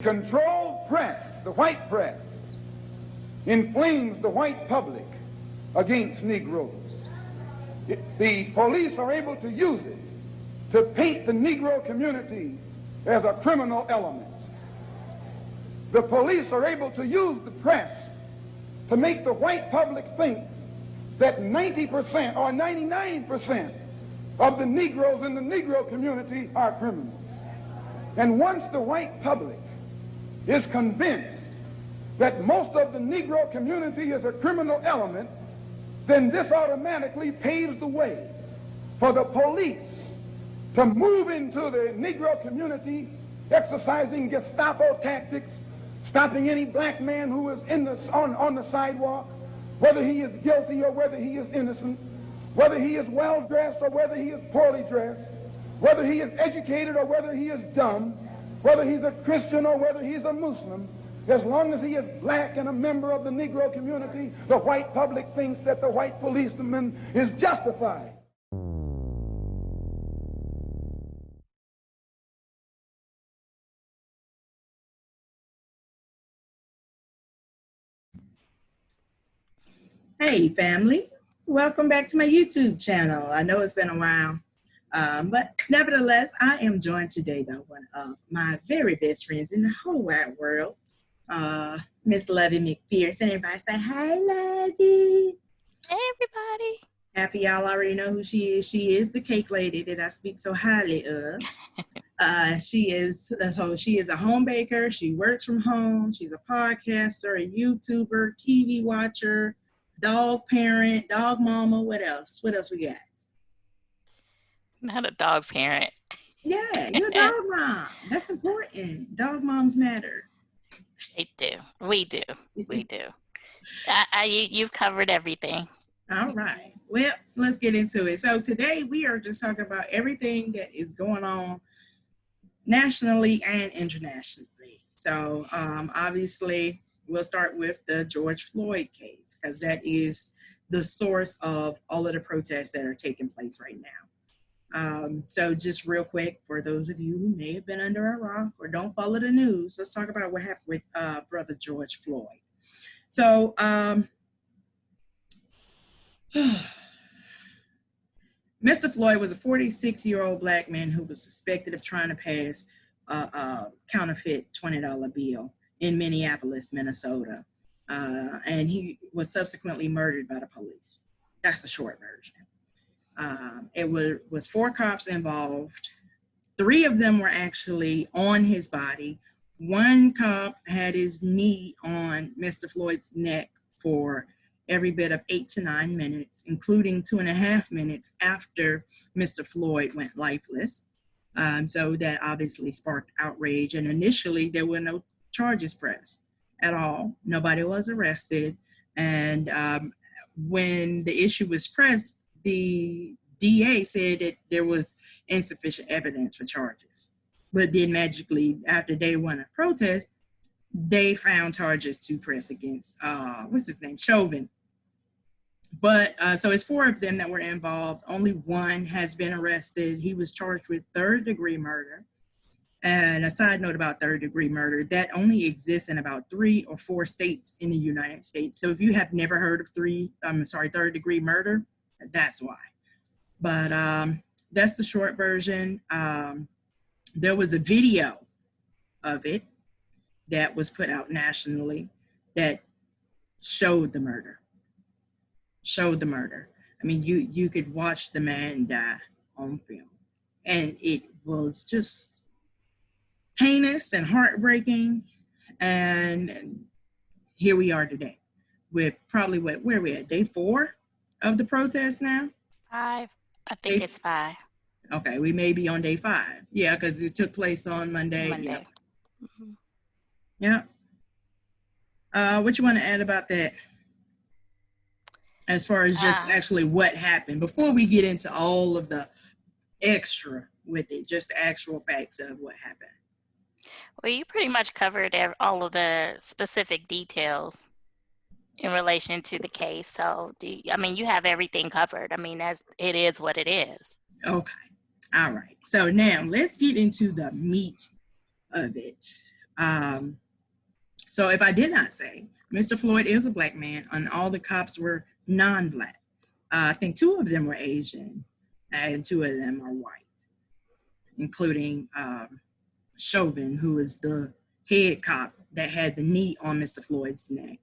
Controlled press, the white press, inflames the white public against Negroes. The police are able to use it to paint the Negro community as a criminal element. The police are able to use the press to make the white public think that 90% or 99% of the Negroes in the Negro community are criminals. And once the white public is convinced that most of the Negro community is a criminal element, then this automatically paves the way for the police to move into the Negro community, exercising Gestapo tactics, stopping any black man who is on the sidewalk, whether he is guilty or whether he is innocent, whether he is well-dressed or whether he is poorly dressed, whether he is educated or whether he is dumb, whether he's a Christian or whether he's a Muslim. As long as he is black and a member of the Negro community, the white public thinks that the white policeman is justified. Hey family, welcome back to my YouTube channel. I know it's been a while, but nevertheless, I am joined today by one of my very best friends in the whole wide world, Miss Lovey McPherson. Everybody say, hi, Lovey. Hey, everybody. Happy y'all already know who she is. She is the cake lady that I speak so highly of. She is a home baker. She works from home. She's a podcaster, a YouTuber, TV watcher, dog parent, dog mama. What else? What else we got? Not a dog parent. Yeah, you're a dog mom. That's important. Dog moms matter. They do. We do. We do. You've covered everything. All right. Well, let's get into it. So today we are just talking about everything that is going on nationally and internationally. So obviously we'll start with the George Floyd case because that is the source of all of the protests that are taking place right now. So just real quick, for those of you who may have been under a rock or don't follow the news, let's talk about what happened with brother George Floyd. So Mr. Floyd was a 46-year-old black man who was suspected of trying to pass a counterfeit $20 bill in Minneapolis, Minnesota. And he was subsequently murdered by the police. That's a short version. It was 4 cops involved. 3 of them were actually on his body. 1 cop had his knee on Mr. Floyd's neck for every bit of 8 to 9 minutes, including 2.5 minutes after Mr. Floyd went lifeless. So that obviously sparked outrage. And initially there were no charges pressed at all. Nobody was arrested. And when the issue was pressed, the DA said that there was insufficient evidence for charges. But then magically, after day 1 of protest, they found charges to press against, what's his name, Chauvin. But so it's 4 of them that were involved. Only 1 has been arrested. He was charged with 3rd-degree murder. And a side note about 3rd-degree murder, that only exists in about 3 or 4 states in the United States. So if you have never heard of 3rd-degree murder, that's why. But that's the short version. There was a video of it that was put out nationally that showed the murder. I mean, you could watch the man die on film. And it was just heinous and heartbreaking. And here we are today with probably where are we at? Day 4 of the protest now? 5. I think it's 5. Okay, we may be on day 5. Yeah, because it took place on Monday. Yeah. Mm-hmm. Yeah. What you want to add about that? As far as just actually what happened, before we get into all of the extra with it, just the actual facts of what happened. Well, you pretty much covered all of the specific details in relation to the case. So, you have everything covered. I mean, as it is what it is. Okay. All right. So now let's get into the meat of it. So if I did not say, Mr. Floyd is a black man, and all the cops were non-black. I think 2 of them were Asian, and 2 of them are white, including Chauvin, who is the head cop that had the knee on Mr. Floyd's neck,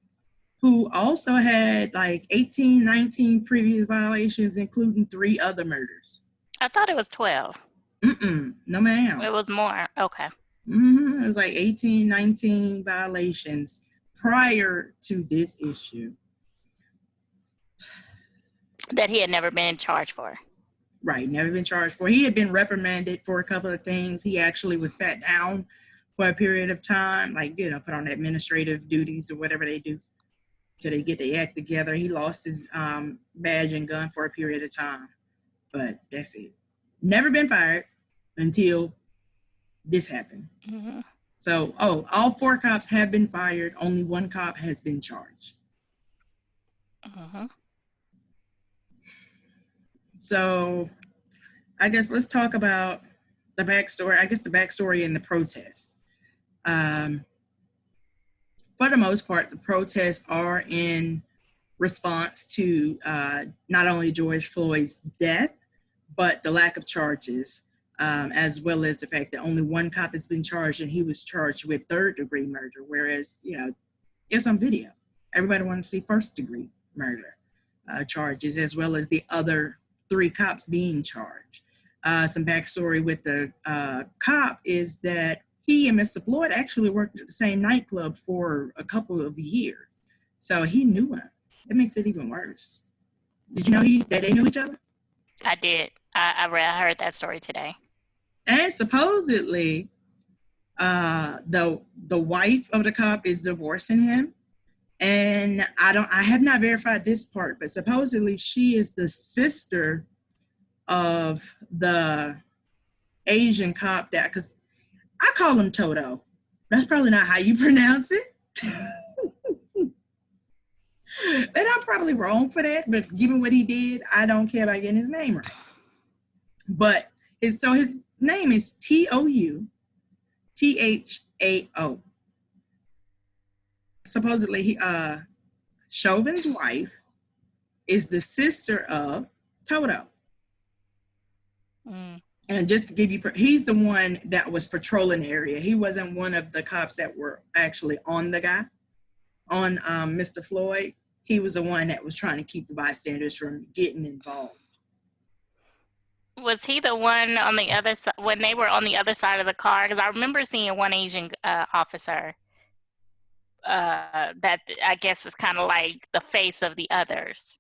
who also had like 18, 19 previous violations, including 3 other murders. I thought it was 12. No, ma'am. It was more. Okay. It was like 18, 19 violations prior to this issue. That he had never been charged for. Right, never been charged for. He had been reprimanded for a couple of things. He actually was sat down for a period of time, like, put on administrative duties or whatever they do till they get the act together. He lost his badge and gun for a period of time, but that's it. Never been fired until this happened. Mm-hmm. So, all 4 cops have been fired. Only 1 cop has been charged. Mm-hmm. So, I guess let's talk about the backstory. I guess the backstory in the protest. For the most part, the protests are in response to not only George Floyd's death, but the lack of charges, as well as the fact that only 1 cop has been charged, and he was charged with 3rd-degree murder, whereas, it's on video. Everybody wants to see 1st-degree murder charges, as well as the other 3 cops being charged. Some backstory with the cop is that he and Mr. Floyd actually worked at the same nightclub for a couple of years. So he knew him. That makes it even worse. Did you know that they knew each other? I did. I heard that story today. And supposedly, the wife of the cop is divorcing him. And I have not verified this part, but supposedly she is the sister of the Asian cop because I call him Toto. That's probably not how you pronounce it. And I'm probably wrong for that, but given what he did, I don't care about getting his name right. But his name is Touthao. Supposedly, Chauvin's wife is the sister of Toto. Mm. And just to give you, he's the one that was patrolling the area. He wasn't one of the cops that were actually on the guy, on Mr. Floyd. He was the one that was trying to keep the bystanders from getting involved. Was he the one on the other side when they were on the other side of the car? Because I remember seeing one Asian officer that I guess is kind of like the face of the others,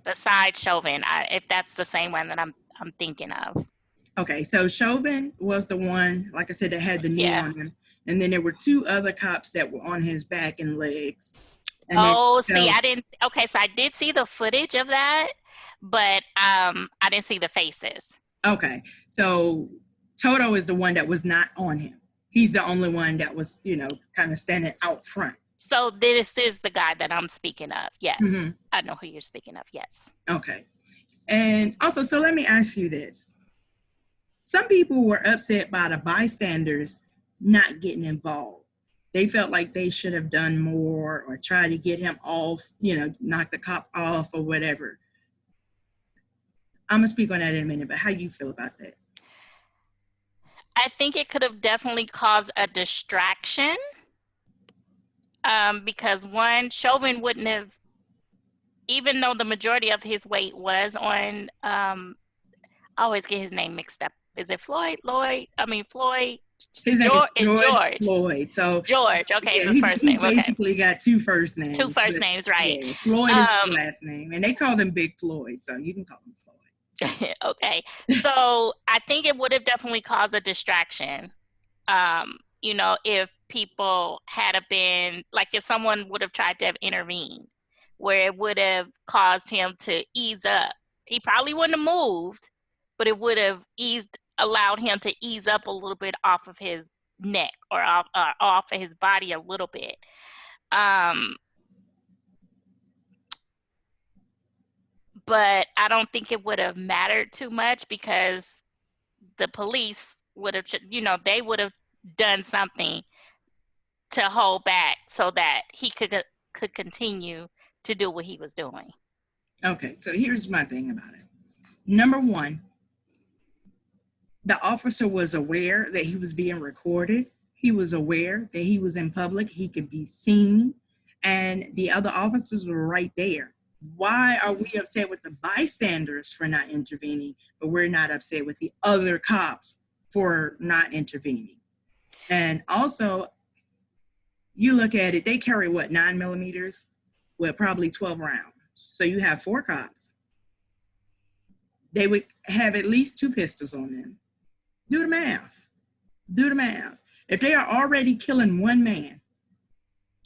besides Chauvin. If that's the same one that I'm thinking of. Okay, so Chauvin was the one, like I said, that had the knee on him, and then there were 2 other cops that were on his back and legs. And I didn't. Okay, so I did see the footage of that, but I didn't see the faces. Okay, so Toto is the one that was not on him. He's the only one that was, kind of standing out front. So this is the guy that I'm speaking of. Yes, I know who you're speaking of. Yes. Okay, and also, so let me ask you this. Some people were upset by the bystanders not getting involved. They felt like they should have done more or try to get him off, knock the cop off or whatever. I'm going to speak on that in a minute, but how do you feel about that? I think it could have definitely caused a distraction because one, Chauvin wouldn't have, even though the majority of his weight was on, I always get his name mixed up. Is it Floyd? Floyd? His name is George Floyd. So George. Okay, his first name. He basically got 2 first names. 2 first names, right? Yeah, Floyd is his last name, and they called him Big Floyd, so you can call him Floyd. Okay, so I think it would have definitely caused a distraction. If people had been like, if someone would have tried to have intervened, where it would have caused him to ease up. He probably wouldn't have moved, but it would have allowed him to ease up a little bit off of his neck or off of his body a little bit. But I don't think it would have mattered too much because the police would have, they would have done something to hold back so that he could continue to do what he was doing. Okay, so here's my thing about it. Number one, the officer was aware that he was being recorded. He was aware that he was in public. He could be seen. And the other officers were right there. Why are we upset with the bystanders for not intervening, but we're not upset with the other cops for not intervening? And also, you look at it, they carry what, 9mm with probably 12 rounds. So you have 4 cops. They would have at least 2 pistols on them. Do the math. Do the math. If they are already killing one man,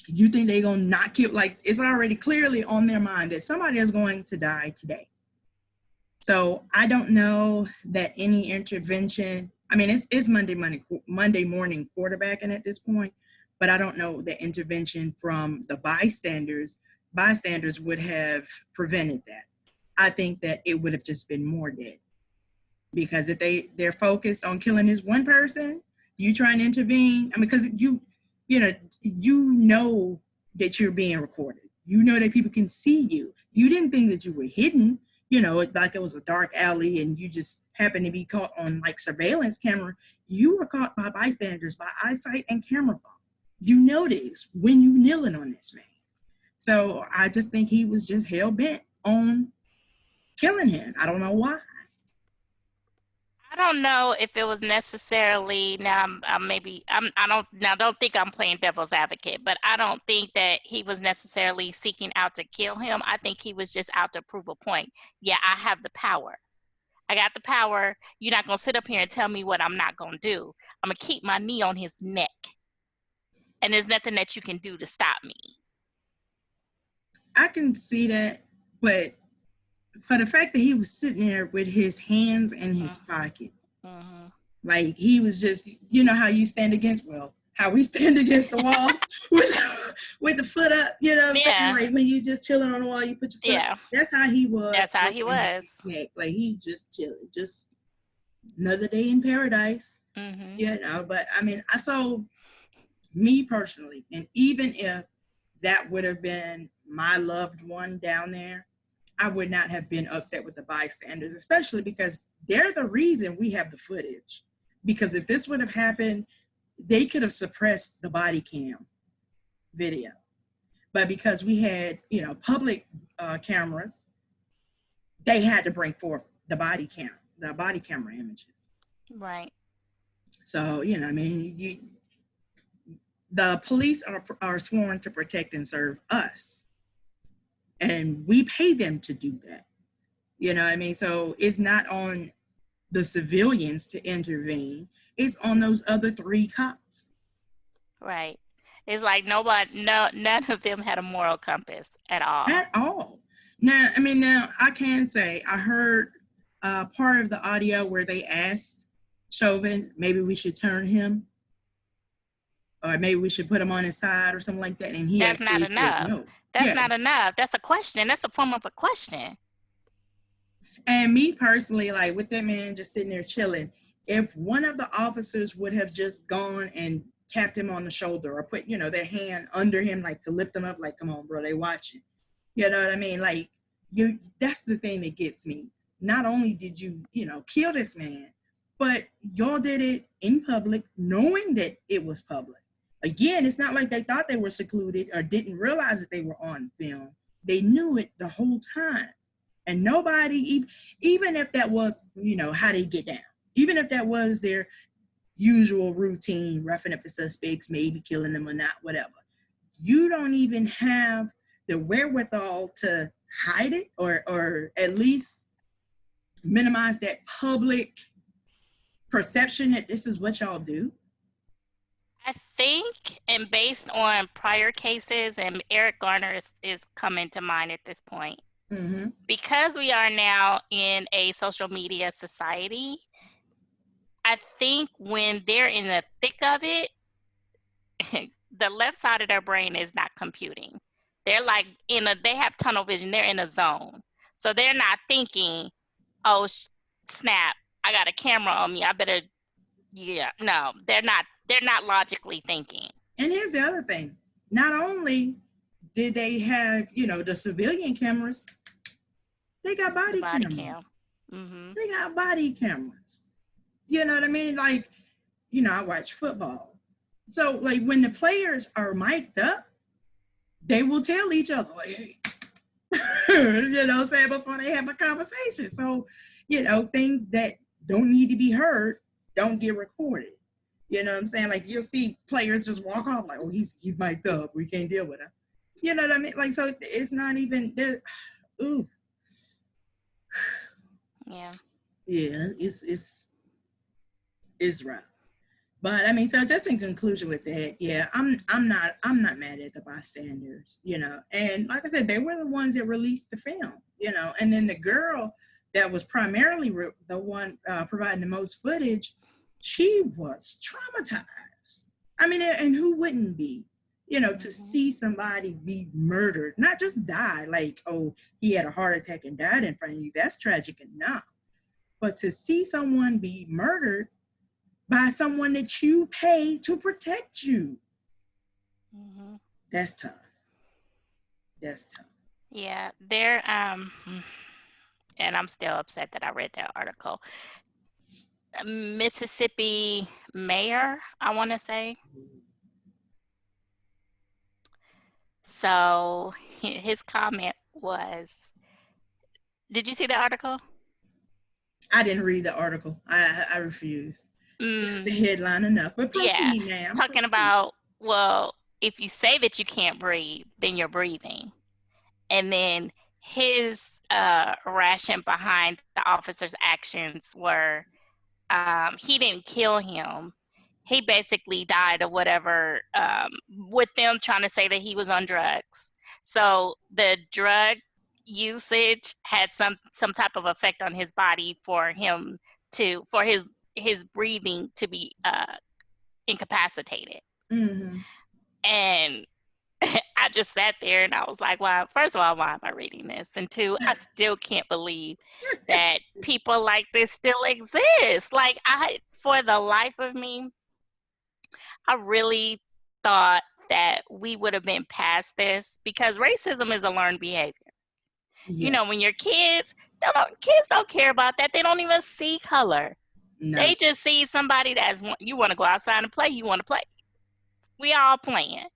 you think they're going to not kill? Like, it's already clearly on their mind that somebody is going to die today. So I don't know that any intervention, I mean, it's Monday morning quarterbacking at this point, but I don't know that intervention from the bystanders would have prevented that. I think that it would have just been more dead. Because if they're focused on killing this one person, you trying to intervene, I mean, because you know that you're being recorded. You know that people can see you. You didn't think that you were hidden, like it was a dark alley and you just happened to be caught on like surveillance camera. You were caught by bystanders, by eyesight and camera phone. You noticed when you kneeling on this man. So I just think he was just hell-bent on killing him. I don't know why. I don't know if it was necessarily, I don't think I'm playing devil's advocate, but I don't think that he was necessarily seeking out to kill him. I think he was just out to prove a point. Yeah, I have the power. I got the power. You're not going to sit up here and tell me what I'm not going to do. I'm going to keep my knee on his neck. And there's nothing that you can do to stop me. I can see that, but for the fact that he was sitting there with his hands in his pocket, like he was just, how you stand against, how we stand against the wall with the foot up, like when you just chilling on the wall, you put your foot up. That's how he was. That's how he was. Like he just chilling, just another day in paradise, but I mean, I saw me personally, and even if that would have been my loved one down there, I would not have been upset with the bystanders, especially because they're the reason we have the footage. Because if this would have happened, they could have suppressed the body cam video. But because we had, public cameras, they had to bring forth the body camera images. Right. So, the police are sworn to protect and serve us. And we pay them to do that. So it's not on the civilians to intervene. It's on those other 3 cops. Right. It's like none of them had a moral compass at all. At all. Now I can say I heard part of the audio where they asked Chauvin, maybe we should turn him, or maybe we should put him on his side or something like that. And that's not enough. No. That's not enough. That's a question. That's a form of a question. And me personally, like with that man just sitting there chilling, if one of the officers would have just gone and tapped him on the shoulder or put, their hand under him, like to lift him up, like, come on, bro, they watching. You know what I mean? Like, that's the thing that gets me. Not only did you, kill this man, but y'all did it in public, knowing that it was public. Again, it's not like they thought they were secluded or didn't realize that they were on film. They knew it the whole time. And nobody, even if that was, how they get down, even if that was their usual routine, roughing up the suspects, maybe killing them or not, whatever, you don't even have the wherewithal to hide it or at least minimize that public perception that this is what y'all do. I think, and based on prior cases, and Eric Garner is coming to mind at this point, because we are now in a social media society, I think when they're in the thick of it, the left side of their brain is not computing. They're like they have tunnel vision. They're in a zone. So they're not thinking, oh, snap, I got a camera on me. I better, no, they're not logically thinking. And here's the other thing. Not only did they have, the civilian cameras, they got The body body cameras. cam. They got body cameras. You know what I mean? Like, I watch football. So, like, when the players are mic'd up, they will tell each other, like, hey, say before they have a conversation. So, things that don't need to be heard don't get recorded. You know what I'm saying? Like, you'll see players just walk off like, oh, he's mic'd up. We can't deal with him. You know what I mean? Like, so it's not even there. Ooh. Yeah. Yeah, it's rough. But I mean, so just in conclusion with that, yeah, I'm not mad at the bystanders, and like I said, they were the ones that released the film, and then the girl that was primarily the one providing the most footage, she was traumatized. I mean, and who wouldn't be, to see somebody be murdered, not just die, like, oh, he had a heart attack and died in front of you, that's tragic enough, but to see someone be murdered by someone that you pay to protect you. That's tough. That's tough. Yeah, they're and I'm still upset that I read that article. Mississippi mayor, I want to say. So his comment was, did you see the article? I didn't read the article. I refuse. It's the headline enough. But proceed, ma'am. Talking about, well, if you say that you can't breathe, then you're breathing. And then his ration behind the officer's actions were, he didn't kill him. He basically died of whatever, with them trying to say that he was on drugs. So the drug usage had some type of effect on his body for his breathing to be incapacitated. And I just sat there and I was like, wow, first of all, why am I reading this? And two, I still can't believe that people like this still exist. Like, for the life of me, I really thought that we would have been past this, because racism is a learned behavior. Yes. When you're kids don't care about that. They don't even see color. No. They just see somebody you want to go outside and play, you want to play. We all playing.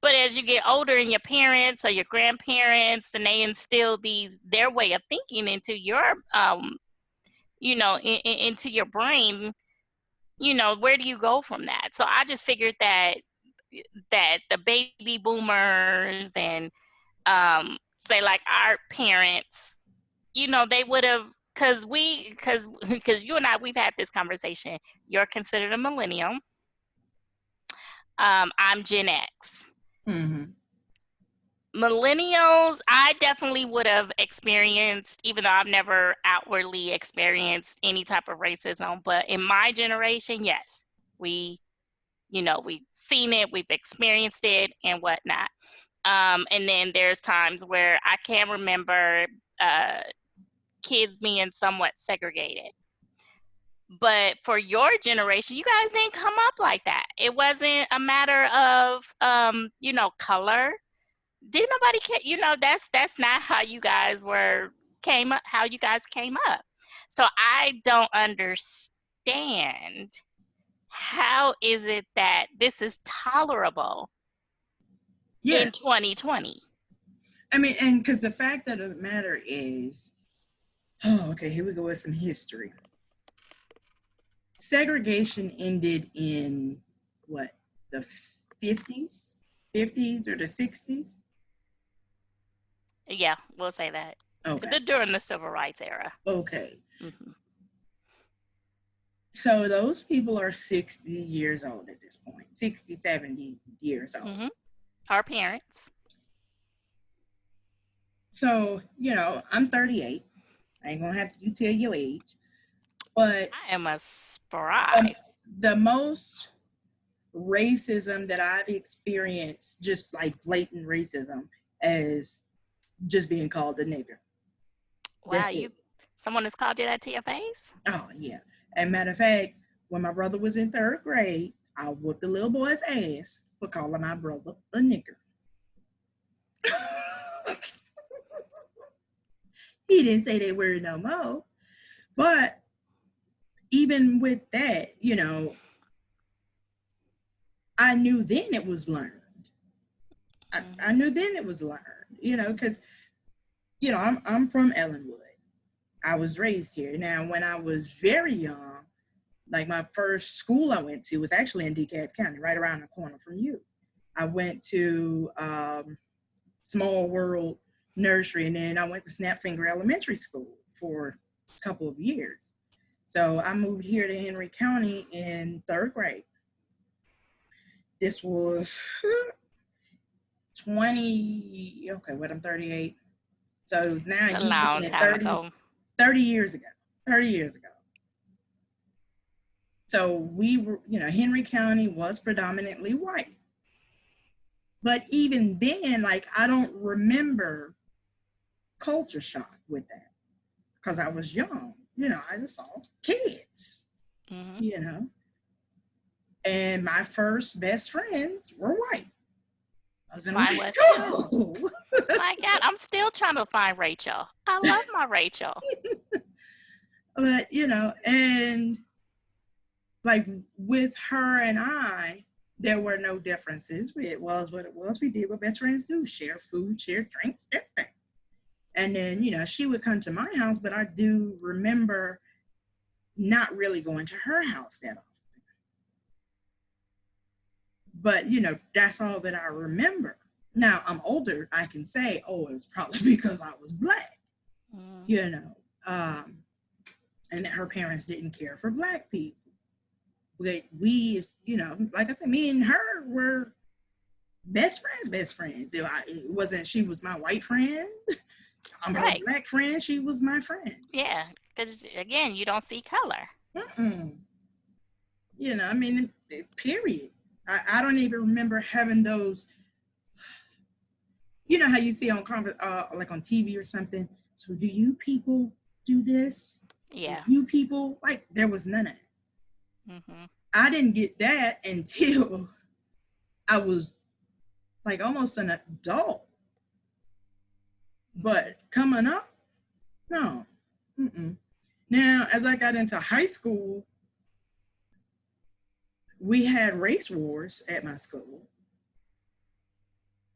But as you get older and your parents or your grandparents, and they instill their way of thinking into your, into your brain, where do you go from that? So I just figured that the baby boomers and, say like our parents, they would have, because you and I, we've had this conversation. You're considered a millennial. I'm Gen X. Millennials, I definitely would have experienced, even though I've never outwardly experienced any type of racism, but in my generation, yes, we've seen it, we've experienced it and whatnot. And then there's times where I can remember kids being somewhat segregated. But for your generation, you guys didn't come up like that. It wasn't a matter of, color. Didn't nobody care? That's not how you guys came up. So I don't understand, how is it that this is tolerable in 2020? I mean, and because the fact of the matter is, okay, here we go with some history. Segregation ended in what, the 50s or the 60s? Yeah, we'll say that. Okay. During the Civil Rights era. Okay. So those people are 60 years old at this point, 60, 70 years old. Our parents. So, I'm 38. I ain't gonna have you tell your age. But I am a spry. The most racism that I've experienced, just like blatant racism, is just being called a nigger. Wow, someone has called you that to your face? Oh, yeah. And matter of fact, when my brother was in 3rd grade, I whooped the little boy's ass for calling my brother a nigger. He didn't say that word no more. But even with that, you know, I knew then it was learned. I knew then it was learned, you know, because, you know, I'm from Ellenwood. I was raised here. Now, when I was very young, like my first school I went to was actually in DeKalb County, right around the corner from you. I went to Small World Nursery, and then I went to Snapfinger Elementary School for a couple of years. So I moved here to Henry County in 3rd grade. This was I'm 38. So now A you're long looking at time ago. 30 years ago. 30 years ago. So we were, you know, Henry County was predominantly white. But even then, like, I don't remember culture shock with that because I was young. You know, I just saw kids, you know. And my first best friends were white. I was in Mine high was school. My God, I'm still trying to find Rachel. I love my Rachel. But, you know, and like with her and I, there were no differences. It was what it was. We did what best friends do: share food, share drinks, everything. And then, you know, she would come to my house, but I do remember not really going to her house that often. But, you know, that's all that I remember. Now, I'm older. I can say, oh, it was probably because I was Black, you know. And that her parents didn't care for Black people. We, you know, like I said, me and her were best friends. It wasn't, she was my white friend. I'm her Black friend. She was my friend. Yeah, because, again, you don't see color. You know, I mean, period. I don't even remember having those, you know how you see on like on TV or something. So do you people do this? Yeah. Do you people, like, there was none of it. I didn't get that until I was like almost an adult. But coming up, no. Now, as I got into high school, we had race wars at my school,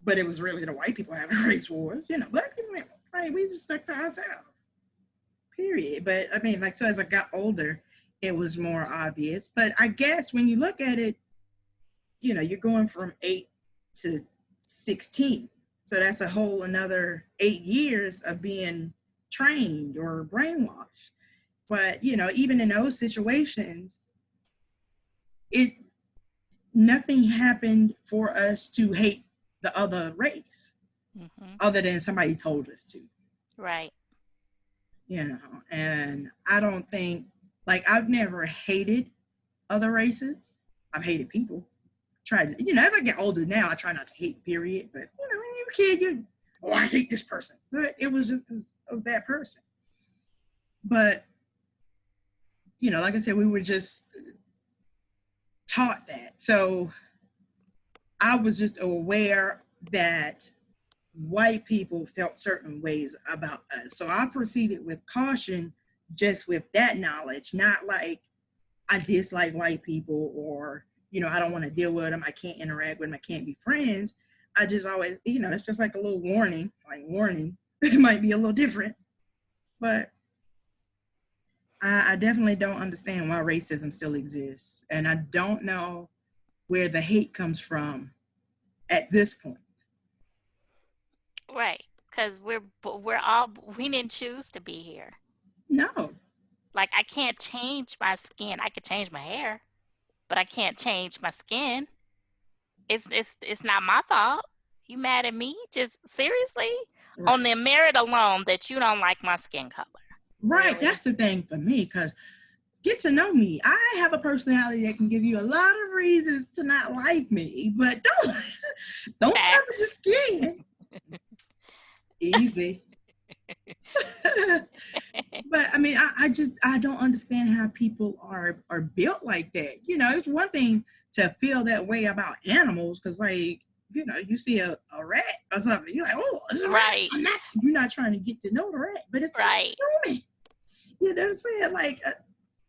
but it was really the white people having race wars. You know, Black people, right? We just stuck to ourselves, period. But I mean, like, so as I got older, it was more obvious. But I guess when you look at it, you know, you're going from 8 to 16. So that's a whole another 8 years of being trained or brainwashed. But, you know, even in those situations, nothing happened for us to hate the other race, other than somebody told us to. Right. You know, and I don't think, like, I've never hated other races. I've hated people. Tried, you know, as I get older now, I try not to hate, period. But, you know, when you're a kid, I hate this person. But it was just because of that person. But, you know, like I said, we were just taught that. So I was just aware that white people felt certain ways about us. So I proceeded with caution, just with that knowledge, not like I dislike white people or, you know, I don't want to deal with them. I can't interact with them. I can't be friends. I just always, you know, it's just like a little warning, it might be a little different, but I definitely don't understand why racism still exists. And I don't know where the hate comes from at this point. Right. Because we didn't choose to be here. No. Like, I can't change my skin. I could change my hair, but I can't change my skin. It's not my fault. You mad at me? Just seriously? Right. On the merit alone that you don't like my skin color. Right. Really? That's the thing for me, because get to know me. I have a personality that can give you a lot of reasons to not like me, but don't start with your skin. Easy. But I mean, I don't understand how people are built like that. You know, it's one thing to feel that way about animals, because like, you know, you see a rat or something, you're like, oh, it's a rat. Right. You're not trying to get to know the rat, but it's Right. human. You know what I'm saying? Like,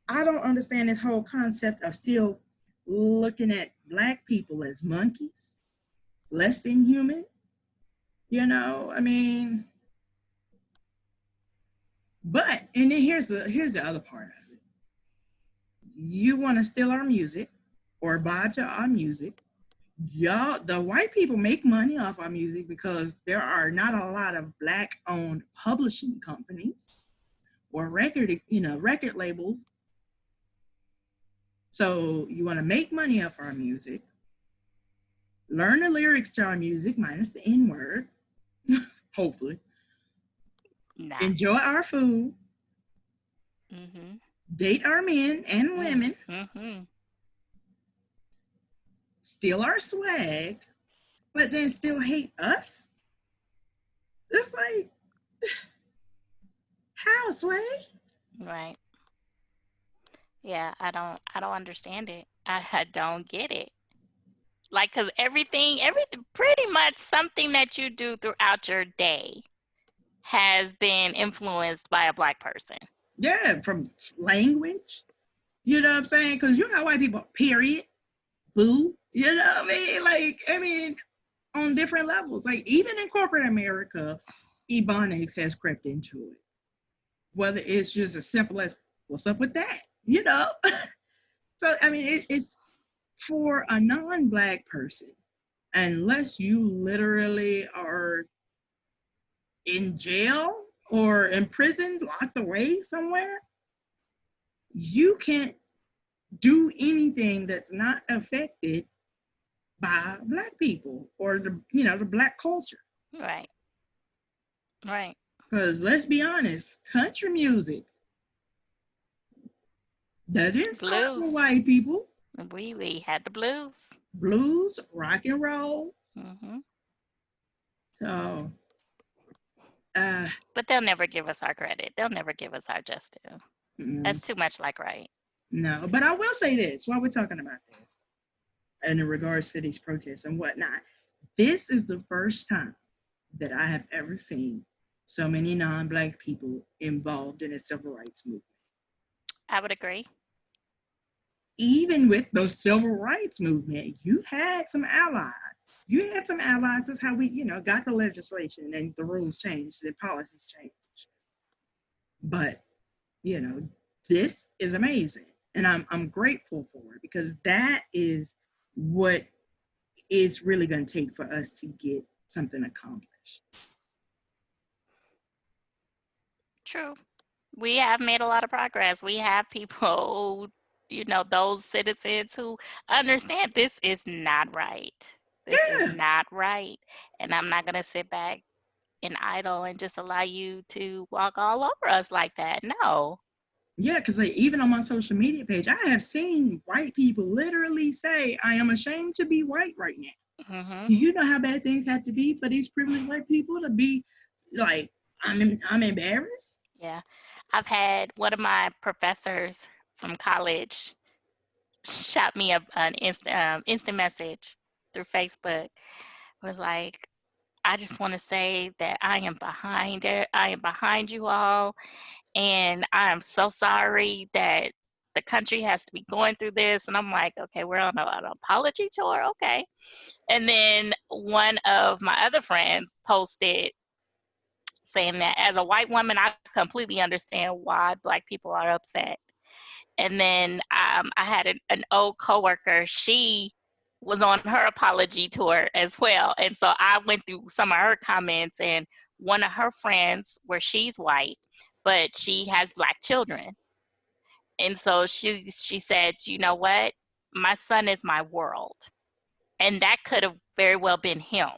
I don't understand this whole concept of still looking at Black people as monkeys, less than human. You know, I mean, but, and then here's the other part of it. You want to steal our music or vibe to our music. Y'all, the white people make money off our music because there are not a lot of Black owned publishing companies or record labels. So you want to make money off our music, learn the lyrics to our music minus the N word, hopefully. Nah. Enjoy our food, date our men and women, steal our swag, but then still hate us? It's like, how, Sway? Right. Yeah, I don't understand it. I don't get it. Like, cause everything, pretty much something that you do throughout your day has been influenced by a Black person. Yeah, from language. You know what I'm saying? Because you got white people, period, boo. You know what I mean? Like, I mean, on different levels. Like, even in corporate America, Ebonics has crept into it. Whether it's just as simple as, what's up with that? You know? So, I mean, it's for a non-Black person, unless you literally are in jail or imprisoned, locked away somewhere, you can't do anything that's not affected by Black people or the Black culture. Right. Right. Because let's be honest, country music, that didn't start with white people. We had the blues. Blues, rock and roll. So, but they'll never give us our credit. They'll never give us our just due. That's too much like right. No, but I will say this while we're talking about this, and in regards to these protests and whatnot, this is the first time that I have ever seen so many non-Black people involved in a civil rights movement. I would agree. Even with the civil rights movement, you had some allies. You had some allies. That's how we, got the legislation and the rules changed, the policies changed. But, this is amazing. And I'm grateful for it, because that is what it's really going to take for us to get something accomplished. True. We have made a lot of progress. We have people, those citizens who understand this is not right. This is not right. And I'm not going to sit back and idle and just allow you to walk all over us like that. No. Yeah, because even on my social media page, I have seen white people literally say, I am ashamed to be white right now. You know how bad things have to be for these privileged white people to be like, I'm embarrassed? Yeah. I've had one of my professors from college shot me an instant message through Facebook. It was like, I just want to say that I am behind it. I am behind you all. And I am so sorry that the country has to be going through this. And I'm like, okay, we're on an apology tour. Okay. And then one of my other friends posted saying that as a white woman, I completely understand why Black people are upset. And then I had an old coworker. She was on her apology tour as well. And so I went through some of her comments, and one of her friends, where she's white, but she has Black children. And so she said, you know what? My son is my world. And that could have very well been him.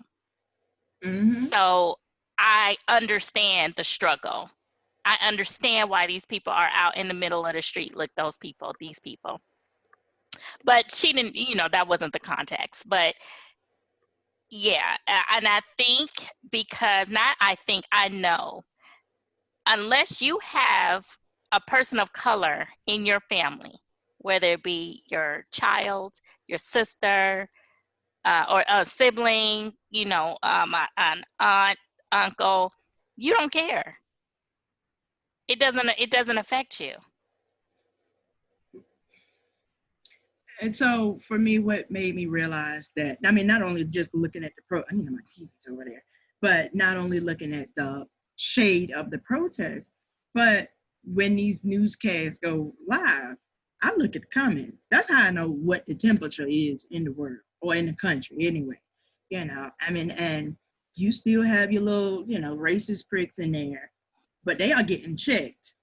So I understand the struggle. I understand why these people are out in the middle of the street. Look, these people. But she didn't, that wasn't the context. But yeah, and I think I know, unless you have a person of color in your family, whether it be your child, your sister, or a sibling, you know, an aunt, uncle, you don't care. It doesn't affect you. And so for me, what made me realize that, I mean, not only just looking at my TV's over there, but not only looking at the shade of the protest, but when these newscasts go live, I look at the comments. That's how I know what the temperature is in the world or in the country anyway. You know, I mean, and you still have your little, you know, racist pricks in there, but they are getting checked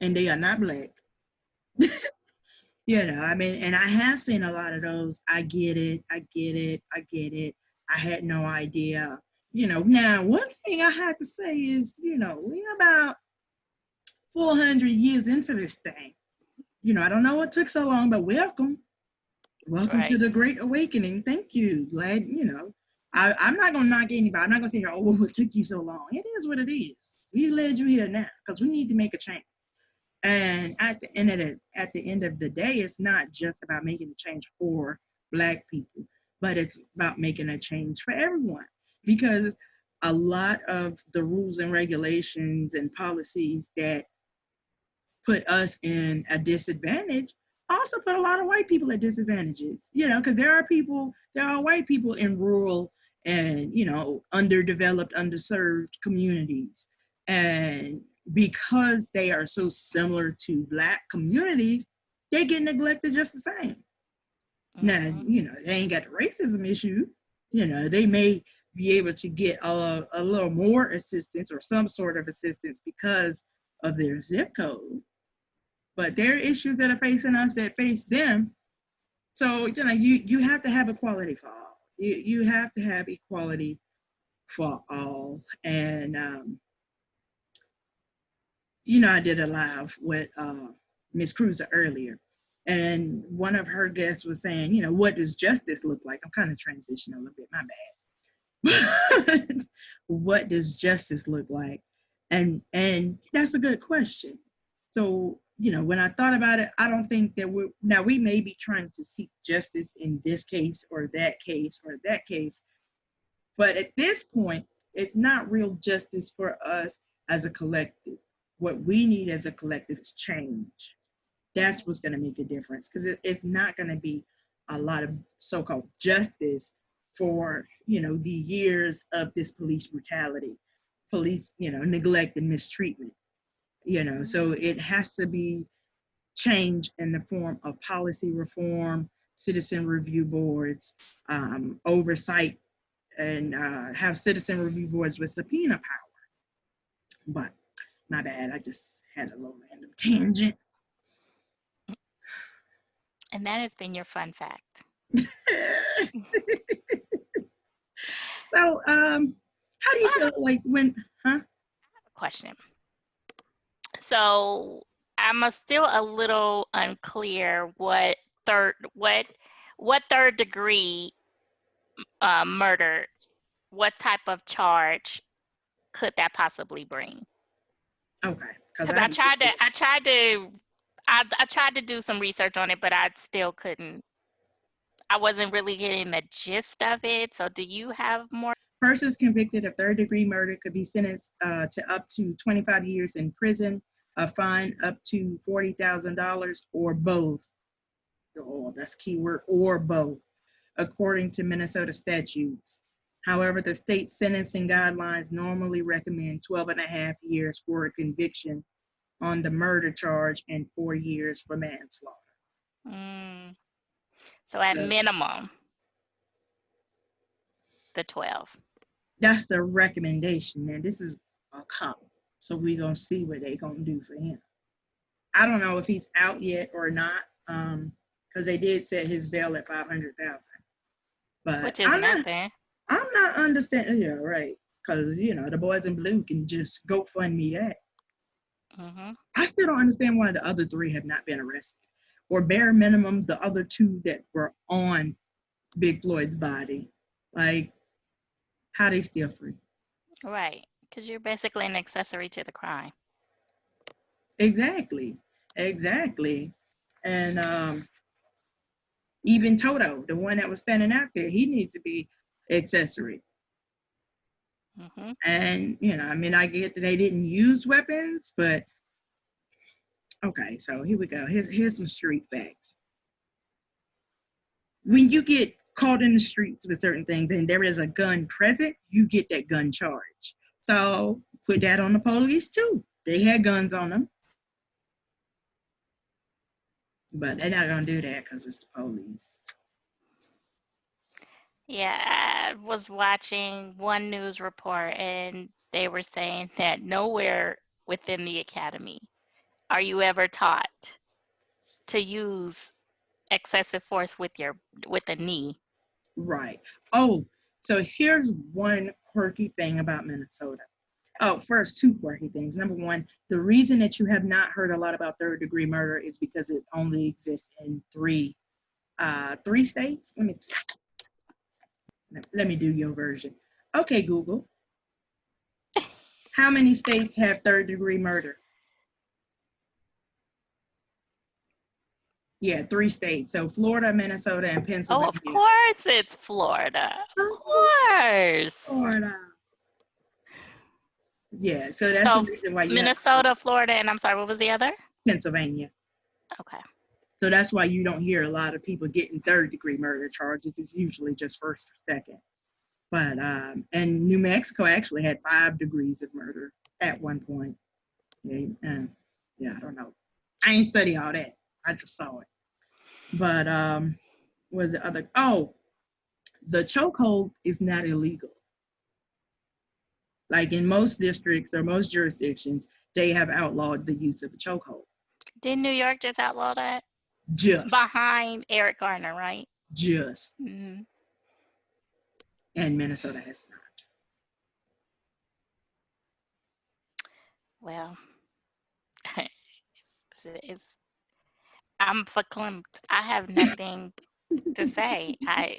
and they are not Black. You know, I mean, and I have seen a lot of those. I get it. I get it. I get it. I had no idea. You know, now one thing I have to say is, you know, we're about 400 years into this thing. You know, I don't know what took so long, but welcome. Welcome to Right. the Great Awakening. Thank you. Glad, you know, I'm not going to knock anybody. I'm not going to say, oh, what took you so long? It is what it is. We led you here now because we need to make a change. And at the end of the day, it's not just about making a change for Black people, but it's about making a change for everyone. Because a lot of the rules and regulations and policies that put us in a disadvantage also put a lot of white people at disadvantages. You know, because there are white people in rural and, you know, underdeveloped, underserved communities. And because they are so similar to Black communities, they get neglected just the same. Now, you know, they ain't got the racism issue. You know, they may be able to get a little more assistance or some sort of assistance because of their zip code. But there are issues that are facing us that face them. So, you know, you have to have equality for all. You have to have equality for all. And, you know, I did a live with Miss Cruiser earlier. And one of her guests was saying, you know, what does justice look like? I'm kind of transitioning a little bit, my bad. But what does justice look like? And that's a good question. So, you know, when I thought about it, I don't think that we may be trying to seek justice in this case or that case or that case. But at this point, it's not real justice for us as a collective. What we need as a collective is change. That's what's going to make a difference, because it's not going to be a lot of so-called justice for, you know, the years of this police brutality, police, you know, neglect and mistreatment, you know. So it has to be change in the form of policy reform, citizen review boards, oversight, and have citizen review boards with subpoena power. But my bad, I just had a little random tangent. And that has been your fun fact. So, how do you feel like when, huh? Question. So I'm still a little unclear what third degree murder, what type of charge could that possibly bring? Okay. Because I tried to do some research on it, but I still couldn't. I wasn't really getting the gist of it. So do you have more? Persons convicted of third-degree murder could be sentenced to up to 25 years in prison, a fine up to $40,000, or both. Oh, that's keyword, or both, according to Minnesota statutes. However, the state sentencing guidelines normally recommend 12 and a half years for a conviction on the murder charge and 4 years for manslaughter. So at minimum, the 12. That's the recommendation, and this is a cop, so we're gonna see what they gonna do for him. I don't know if he's out yet or not, because they did set his bail at $500,000. But which is nothing. I'm not understanding. Yeah, right. Because, you know, the boys in blue can just GoFundMe that. I still don't understand why the other 3 have not been arrested, or bare minimum the other 2 that were on Big Floyd's body. Like, how they still free? Right, because you're basically an accessory to the crime. Exactly. And Even Toto, the one that was standing out there, he needs to be accessory. Mm-hmm. And, you know, I mean, I get that they didn't use weapons, but okay, so here we go. Here's some street facts. When you get caught in the streets with certain things and there is a gun present, you get that gun charge. So put that on the police too. They had guns on them. But they're not going to do that because it's the police. Yeah, I was watching one news report and they were saying that nowhere within the academy are you ever taught to use excessive force with a knee. Right. Oh, so here's one quirky thing about Minnesota. Oh, first, two quirky things. Number one, the reason that you have not heard a lot about third-degree murder is because it only exists in three states. Let me do your version. Okay, Google. How many states have third-degree murder? Yeah, 3 states. So Florida, Minnesota, and Oh, Pennsylvania. of course it's Florida. Of course. Florida. Yeah, so that's So the reason why you Minnesota, Florida, and I'm sorry, what was the other? Pennsylvania. Okay. So that's why you don't hear a lot of people getting third-degree murder charges. It's usually just first or second. But and New Mexico actually had 5 degrees of murder at one point. Yeah, I don't know. I ain't study all that. I just saw it. But what was the other? Oh, the chokehold is not illegal. Like in most districts or most jurisdictions, they have outlawed the use of a chokehold. Did New York just outlaw that? Just. Behind Eric Garner, right? Just. Mm-hmm. And Minnesota has not. Well, I'm verklempt. I have nothing to say. I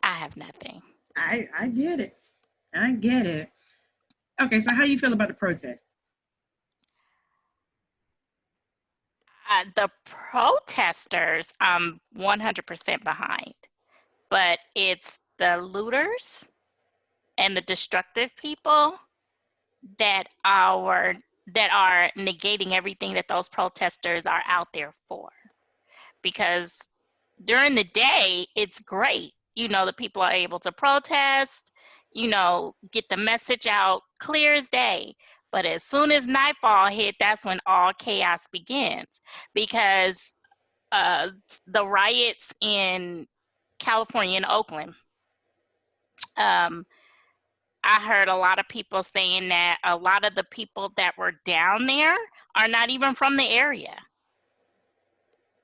have nothing. I get it. I get it. Okay, so how do you feel about the protest? The protesters, I'm 100% behind, but it's the looters and the destructive people that are negating everything that those protesters are out there for. Because during the day, it's great. You know, the people are able to protest, you know, get the message out clear as day. But as soon as nightfall hit, that's when all chaos begins. Because the riots in California and Oakland, I heard a lot of people saying that a lot of the people that were down there are not even from the area.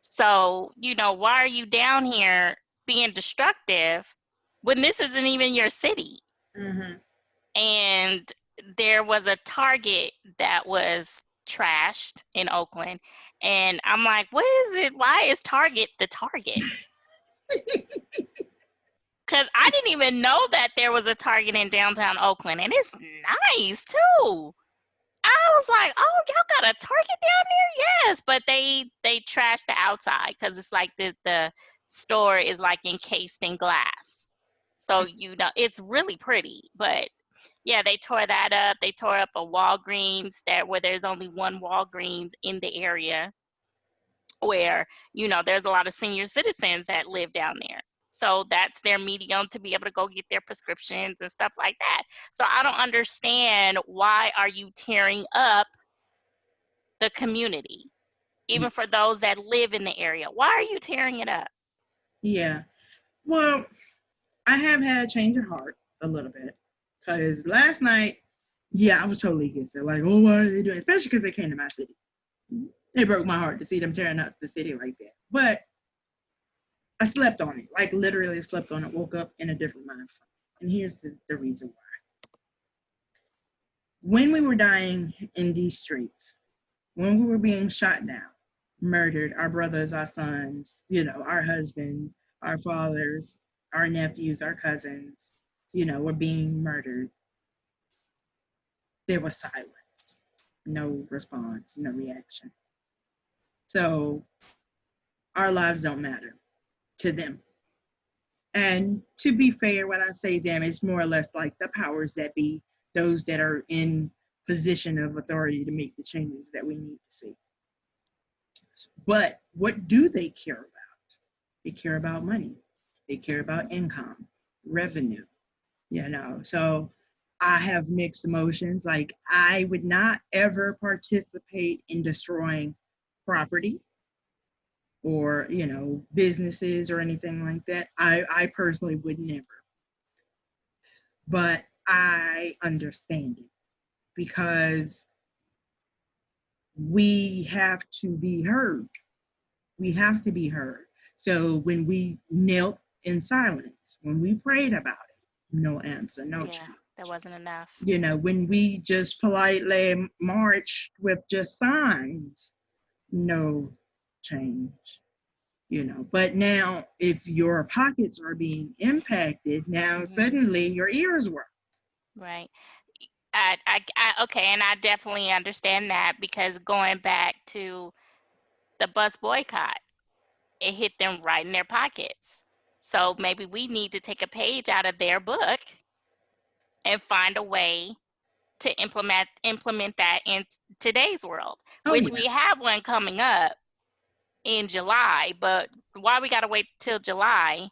So, you know, why are you down here being destructive when this isn't even your city? Mm-hmm. And there was a Target that was trashed in Oakland. And I'm like, what is it? Why is Target the Target? Because I didn't even know that there was a Target in downtown Oakland. And it's nice, too. I was like, oh, y'all got a Target down there? Yes. But they trashed the outside because it's like the store is like encased in glass. So, you know, it's really pretty. But yeah, they tore that up. They tore up a Walgreens where there's only one Walgreens in the area, where, you know, there's a lot of senior citizens that live down there. So that's their medium to be able to go get their prescriptions and stuff like that. So I don't understand, why are you tearing up the community, even for those that live in the area? Why are you tearing it up? Yeah. Well, I have had a change of heart a little bit, because last night, I was totally against it. Like, oh, what are they doing? Especially because they came to my city. It broke my heart to see them tearing up the city like that. But I slept on it, like literally slept on it, woke up in a different mind. And here's the reason why. When we were dying in these streets, when we were being shot down, murdered, our brothers, our sons, you know, our husbands, our fathers, our nephews, our cousins, you know, were being murdered, there was silence, no response, no reaction. So our lives don't matter to them. And to be fair, when I say them, it's more or less like the powers that be, those that are in position of authority to make the changes that we need to see. But what do they care about? They care about money. They care about income, revenue, So I have mixed emotions. Like, I would not ever participate in destroying property or, businesses or anything like that. I personally would never. But I understand it because we have to be heard. We have to be heard. So when we knelt in silence, when we prayed about it, no answer, no change. That wasn't enough. When we just politely marched with just signs, no change. But now if your pockets are being impacted, now suddenly your ears work. Right. Okay, and I definitely understand that, because going back to the bus boycott, it hit them right in their pockets. So maybe we need to take a page out of their book and find a way to implement that in today's world, which we have one coming up in July. But why we got to wait till July?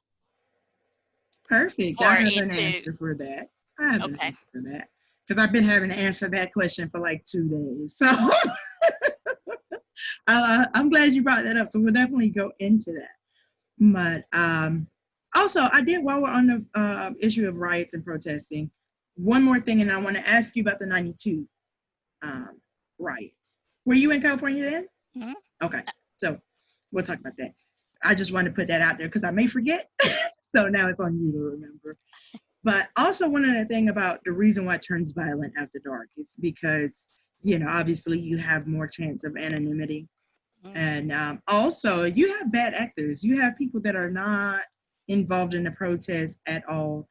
Perfect. I have an answer for that. Because I've been having to answer that question for like 2 days. So I'm glad you brought that up. So we'll definitely go into that. But also, I did, while we're on the issue of riots and protesting, one more thing, and I want to ask you about the 92 riots. Were you in California then? Mm-hmm. Okay, so we'll talk about that. I just want to put that out there because I may forget. So now it's on you to remember. But also, one other thing about the reason why it turns violent after dark is because, obviously you have more chance of anonymity. And also, you have bad actors. You have people that are not involved in the protest at all.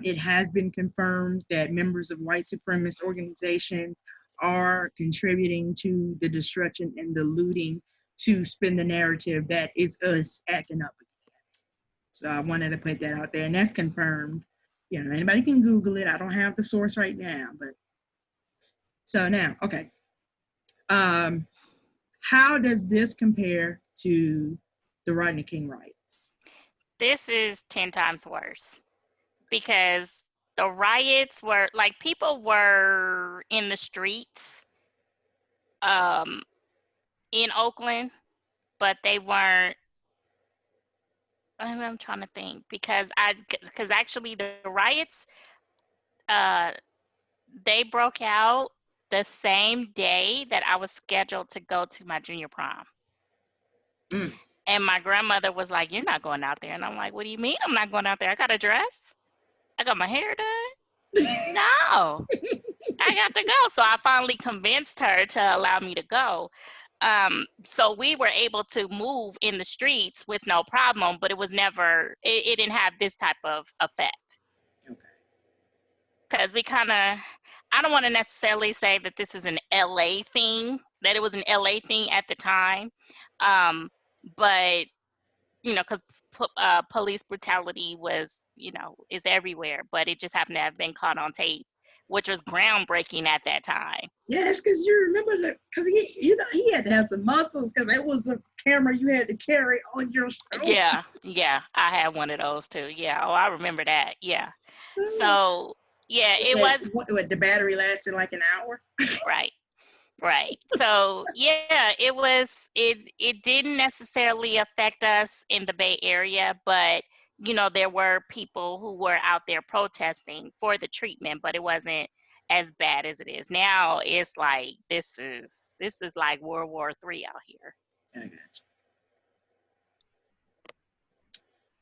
It has been confirmed that members of white supremacist organizations are contributing to the destruction and the looting to spin the narrative that it's us acting up again. So I wanted to put that out there, and that's confirmed. Anybody can Google it. I don't have the source right now, but so now, okay. How does this compare to the Rodney King riots? This is 10 times worse, because the riots were like, people were in the streets in Oakland, but they weren't. I'm trying to think, because actually the riots, they broke out the same day that I was scheduled to go to my junior prom. And my grandmother was like, "You're not going out there." And I'm like, "What do you mean I'm not going out there? I got a dress. I got my hair done. No, I got to go." So I finally convinced her to allow me to go. So we were able to move in the streets with no problem, but it was never, it didn't have this type of effect. Okay. Because I don't want to necessarily say that this is an LA thing, that it was an LA thing at the time. But, because police brutality was, is everywhere, but it just happened to have been caught on tape, which was groundbreaking at that time. Yes, because you remember that, because he had to have some muscles, because that was the camera you had to carry on your shoulder. Yeah, I had one of those too. Yeah, I remember that. Yeah. So yeah, it was. What, the battery lasted like an hour? Right. So yeah, it was. It didn't necessarily affect us in the Bay Area, but there were people who were out there protesting for the treatment, but it wasn't as bad as it is now. It's like this is like World War III out here. I got you.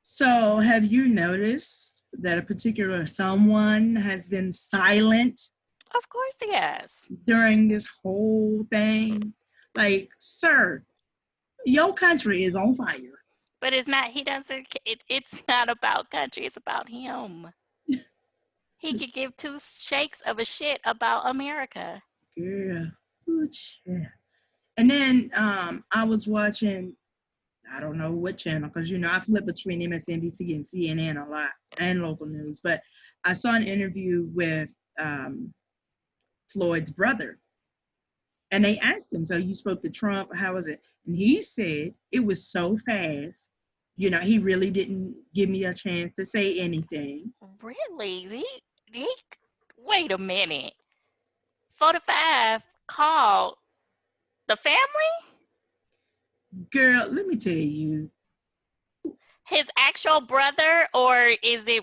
So have you noticed that a particular someone has been silent? Of course he has. During this whole thing? Like, sir, your country is on fire. But it's not, it's not about country, it's about him. He could give two shakes of a shit about America. Yeah. Good shit. And then I was watching, I don't know what channel, because, I flip between MSNBC and CNN a lot, and local news. But I saw an interview with Floyd's brother. And they asked him, so you spoke to Trump, how was it? And he said, it was so fast. He really didn't give me a chance to say anything. Really? Wait a minute. 45 called the family? Girl, let me tell you. His actual brother, or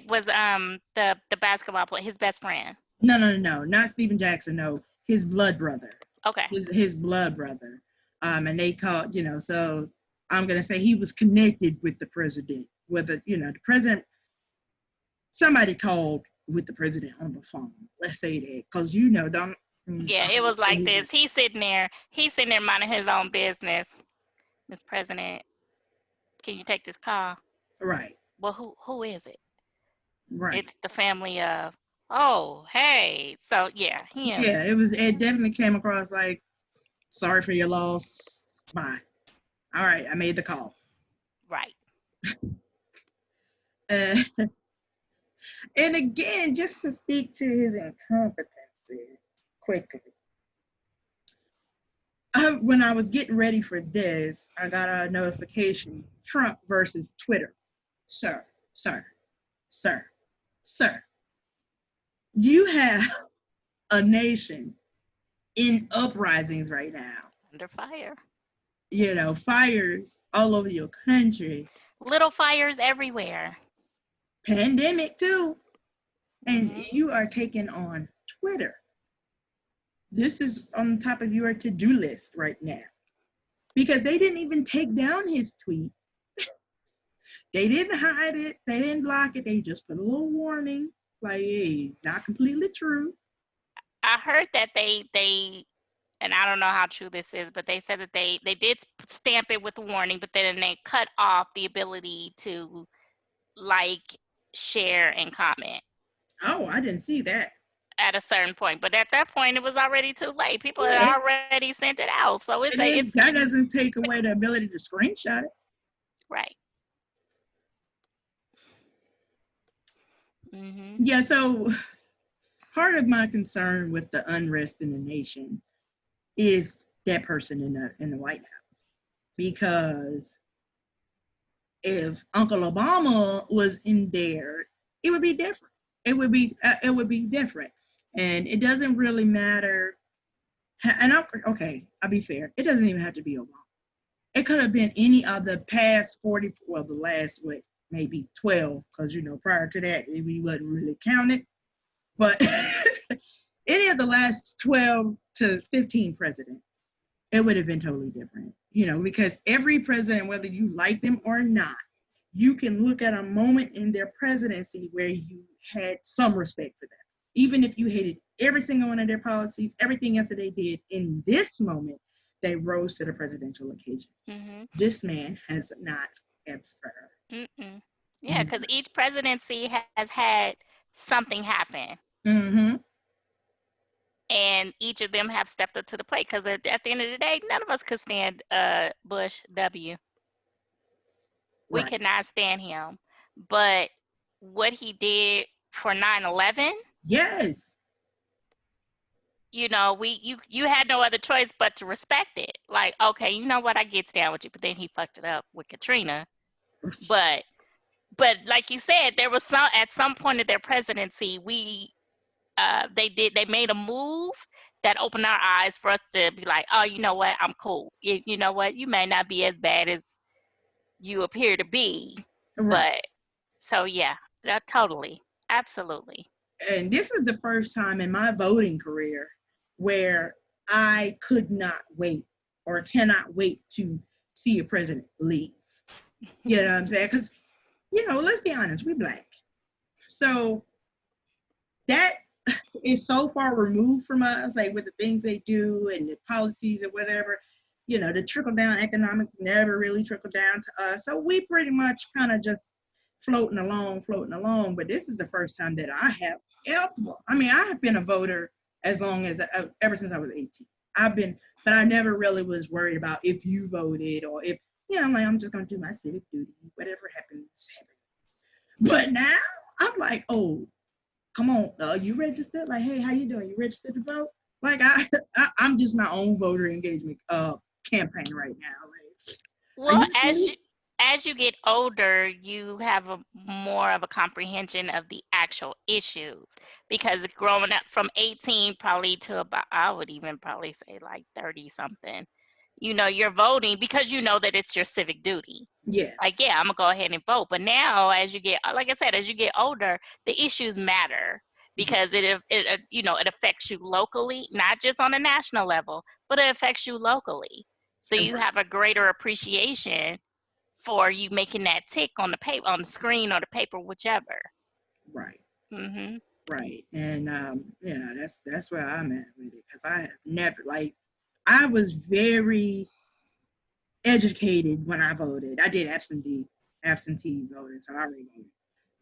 was the basketball player, his best friend? No, not Stephen Jackson, no. His blood brother. Okay. His blood brother. And they called, so I'm going to say he was connected with the president. Whether, the president, somebody called with the president on the phone. Let's say that. Because, don't. Yeah, it was like this. He's sitting there minding his own business. Mr. President, can you take this call? Right. Well, who is it? Right. It's the family of, oh, hey. So, yeah. Yeah, it definitely came across like, sorry for your loss. Bye. All right, I made the call. Right. And again, just to speak to his incompetency quickly. When I was getting ready for this, I got a notification, Trump versus Twitter. Sir. You have a nation in uprisings right now. Under fire. Fires all over your country. Little fires everywhere. Pandemic too. And you are taking on Twitter. This is on top of your to-do list right now. Because they didn't even take down his tweet. They didn't hide it. They didn't block it. They just put a little warning. Like, hey, not completely true. I heard that they and I don't know how true this is, but they said that they did stamp it with a warning, but then they cut off the ability to like, share, and comment. Oh, I didn't see that. At a certain point, but at that point, it was already too late. People had already sent it out, so that doesn't take away the ability to screenshot it. Right. Yeah, so part of my concern with the unrest in the nation is that person in the White House. Because if Uncle Obama was in there, it would be different. It would be different. And it doesn't really matter. And I'll be fair. It doesn't even have to be Obama. It could have been any of the past 40, well, the last, maybe 12, because, prior to that, we wasn't really counted. But any of the last 12 to 15 presidents, it would have been totally different. Because every president, whether you like them or not, you can look at a moment in their presidency where you had some respect for them. Even if you hated every single one of their policies, everything else that they did, in this moment, they rose to the presidential occasion. This man has not ever. Yeah, because each presidency has had something happen. And each of them have stepped up to the plate, because at the end of the day, none of us could stand Bush W. We could not stand him. But what he did for 9/11, yes, you had no other choice but to respect it. Like, okay, you know what, I get down with you, but then he fucked it up with Katrina. But like you said, there was at some point of their presidency, they made a move that opened our eyes for us to be like, oh, you know what, I'm cool. You know what, you may not be as bad as you appear to be. But so yeah, totally, absolutely. And this is the first time in my voting career where I could not wait or cannot wait to see a president leave. You know what I'm saying? Because, let's be honest, we're Black. So that is so far removed from us, like with the things they do and the policies or whatever. The trickle-down economics never really trickled down to us. So we pretty much kind of just floating along. But this is the first time that I have ever, I have been a voter ever since I was 18. but I never really was worried about if you voted or if, I'm like, I'm just going to do my civic duty. Whatever happens, happens. But now I'm like, oh, come on, you registered? Like, hey, how you doing? You registered to vote? Like, I'm just my own voter engagement campaign right now. Like, Well, as you get older, you have a more of a comprehension of the actual issues, because growing up from 18 probably to about, I would even probably say like 30 something, you're voting because you know that it's your civic duty. Yeah. Like, yeah, I'm gonna go ahead and vote. But now, as you get, like I said, as you get older, the issues matter because it affects you locally, not just on a national level, but it affects you locally. So you have a greater appreciation for you making that tick on the paper, on the screen or the paper, whichever. Right. Mm-hmm. Right. And that's where I'm at with it, because I have never, like, I was very educated when I voted. I did absentee voting, so I already voted.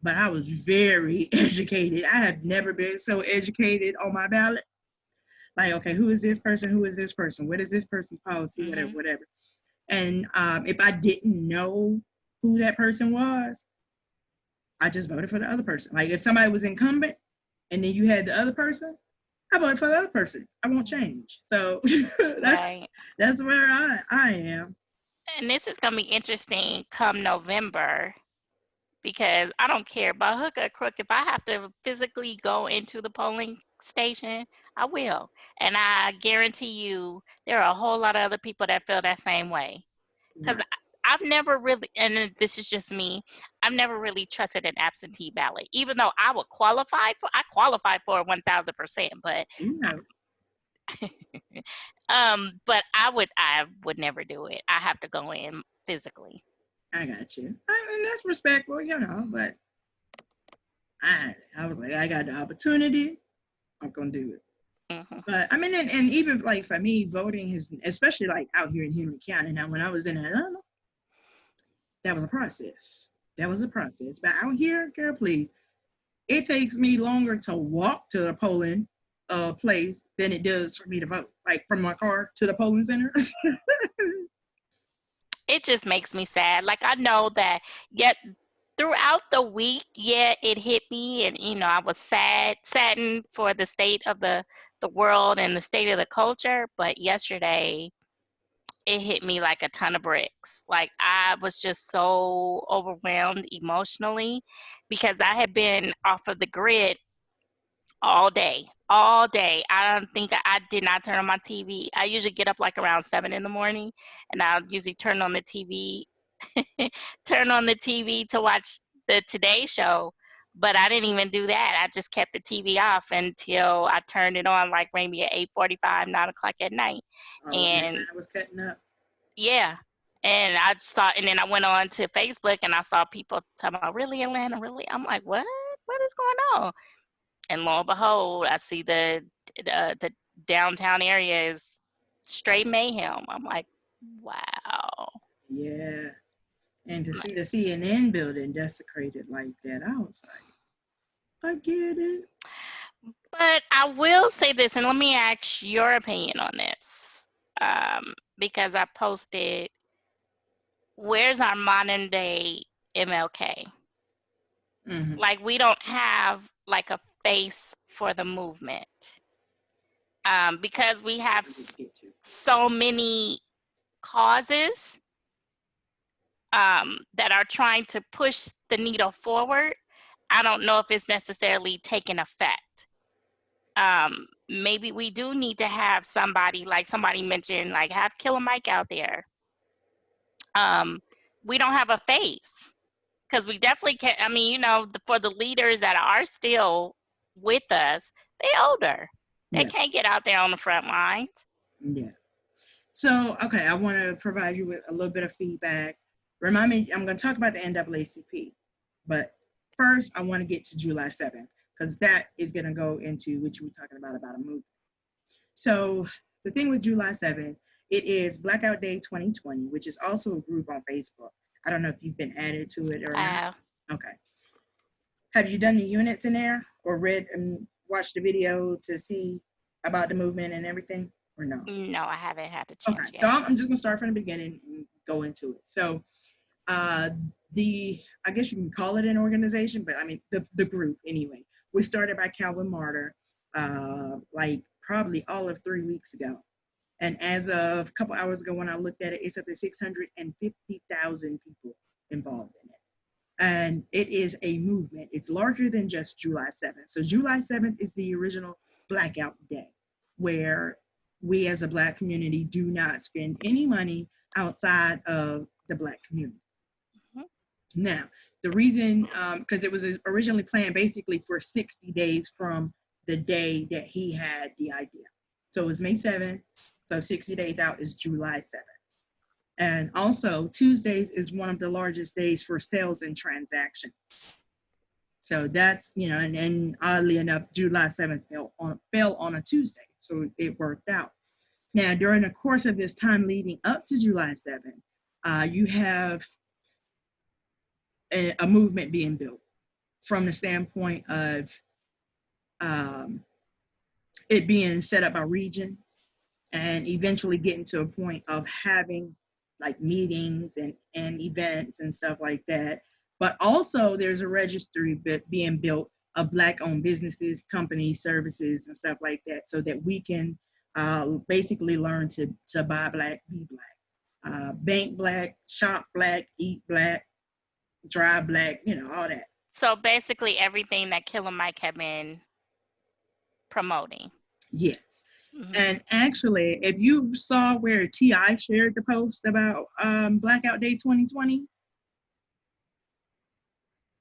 But I was very educated. I have never been so educated on my ballot. Like, okay, who is this person? Who is this person? What is this person's policy? Mm-hmm. Whatever. And if I didn't know who that person was, I just voted for the other person. Like, if somebody was incumbent and then you had the other person, I voted for the other person. I won't change. So that's where I am. And this is gonna be interesting come November, because I don't care about hook or crook. If I have to physically go into the polling station, I will. And I guarantee you there are a whole lot of other people that feel that same way. Because I've never really, and this is just me, I've never really trusted an absentee ballot, even though I qualify for it 1000%, but but I would never do it. I have to go in physically. I got you. And that's respectful, but I was like, I got the opportunity, I'm gonna do it. Mm-hmm. But I mean, and even like for me, voting is, especially like out here in Henry County. Now, when I was in Atlanta, that was a process. But out here, girl, please, it takes me longer to walk to the polling place than it does for me to vote. Like, from my car to the polling center. It just makes me sad. Like, I know that yet throughout the week, it hit me, and I was saddened for the state of the world and the state of the culture. But yesterday, it hit me like a ton of bricks. Like, I was just so overwhelmed emotionally because I had been off of the grid all day. I don't think I did not turn on my TV. I usually get up like around 7 in the morning, and I'll usually turn on the TV to watch the Today Show. But I didn't even do that. I just kept the TV off until I turned it on, like maybe at 8:45, 9 o'clock at night. And I was cutting up. Yeah. And I saw, and then I went on to Facebook and I saw people talking about, really, Atlanta, really? I'm like, what? What is going on? And lo and behold, I see the downtown area is straight mayhem. I'm like, wow. Yeah. And to see the CNN building desecrated like that, I was like, I get it. But I will say this, and let me ask your opinion on this, because I posted, where's our modern day MLK? Mm-hmm. Like, we don't have like a face for the movement, because we have so many causes that are trying to push the needle forward. I don't know if it's necessarily taking effect. Maybe we do need to have somebody, like somebody mentioned, like have Killer Mike out there. We don't have a face. Because we definitely can. I mean, for the leaders that are still with us, they're older. They can't get out there on the front lines. Yeah. So, okay, I want to provide you with a little bit of feedback. Remind me, I'm going to talk about the NAACP. But first, I want to get to July 7th, because that is going to go into what you were talking about a movement. So, the thing with July 7th, it is Blackout Day 2020, which is also a group on Facebook. I don't know if you've been added to it or not. Okay. Have you done the units in there or read and watched the video to see about the movement and everything? or no? No, I haven't had the Okay, chance so yet. I'm just gonna start from the beginning and go into it. So I guess you can call it an organization, but I mean the group anyway. We started by Calvin Martyr, like probably all of 3 weeks ago. And as of a couple hours ago when I looked at it, it's up to 650,000 people involved in it. And it is a movement. It's larger than just July 7th. So July 7th is the original blackout day, where we as a Black community do not spend any money outside of the Black community. Mm-hmm. Now, the reason, because it was originally planned basically for 60 days from the day that he had the idea. So it was May 7th. So 60 days out is July 7th. And also Tuesdays is one of the largest days for sales and transactions. So that's, and oddly enough, July 7th fell on a Tuesday. So it worked out. Now, during the course of this time leading up to July 7th, you have a movement being built from the standpoint of it being set up by regions and eventually getting to a point of having like meetings and events and stuff like that. But also there's a registry being built of Black-owned businesses, companies, services, and stuff like that, so that we can basically learn to buy Black, be Black, bank Black, shop Black, eat Black, drive Black, all that. So basically everything that Killer Mike had been promoting. Yes. Mm-hmm. And actually, if you saw where T.I. shared the post about Blackout Day 2020,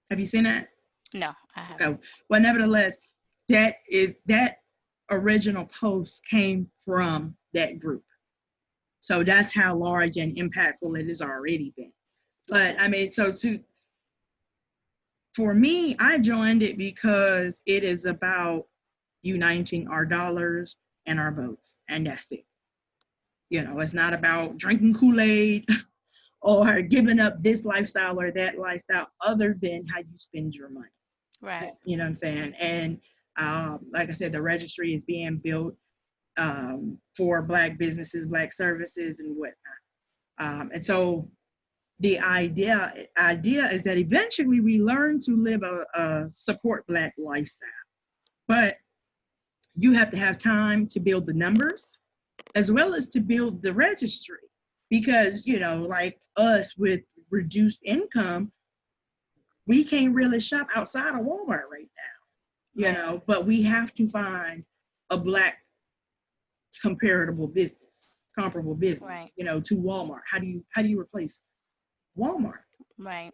have you seen that? No, I haven't. Okay. Well, nevertheless, that original post came from that group. So that's how large and impactful it has already been. But I mean, for me, I joined it because it is about uniting our dollars and our votes, and that's it. It's not about drinking Kool-Aid or giving up this lifestyle or that lifestyle, other than how you spend your money. Right. You know what I'm saying? And like I said, the registry is being built for Black businesses, Black services, and whatnot. And so the idea is that eventually we learn to live a support Black lifestyle, but you have to have time to build the numbers as well as to build the registry, because, like us with reduced income, we can't really shop outside of Walmart right now, but we have to find a Black comparable business, right, to Walmart. How do you replace Walmart? Right.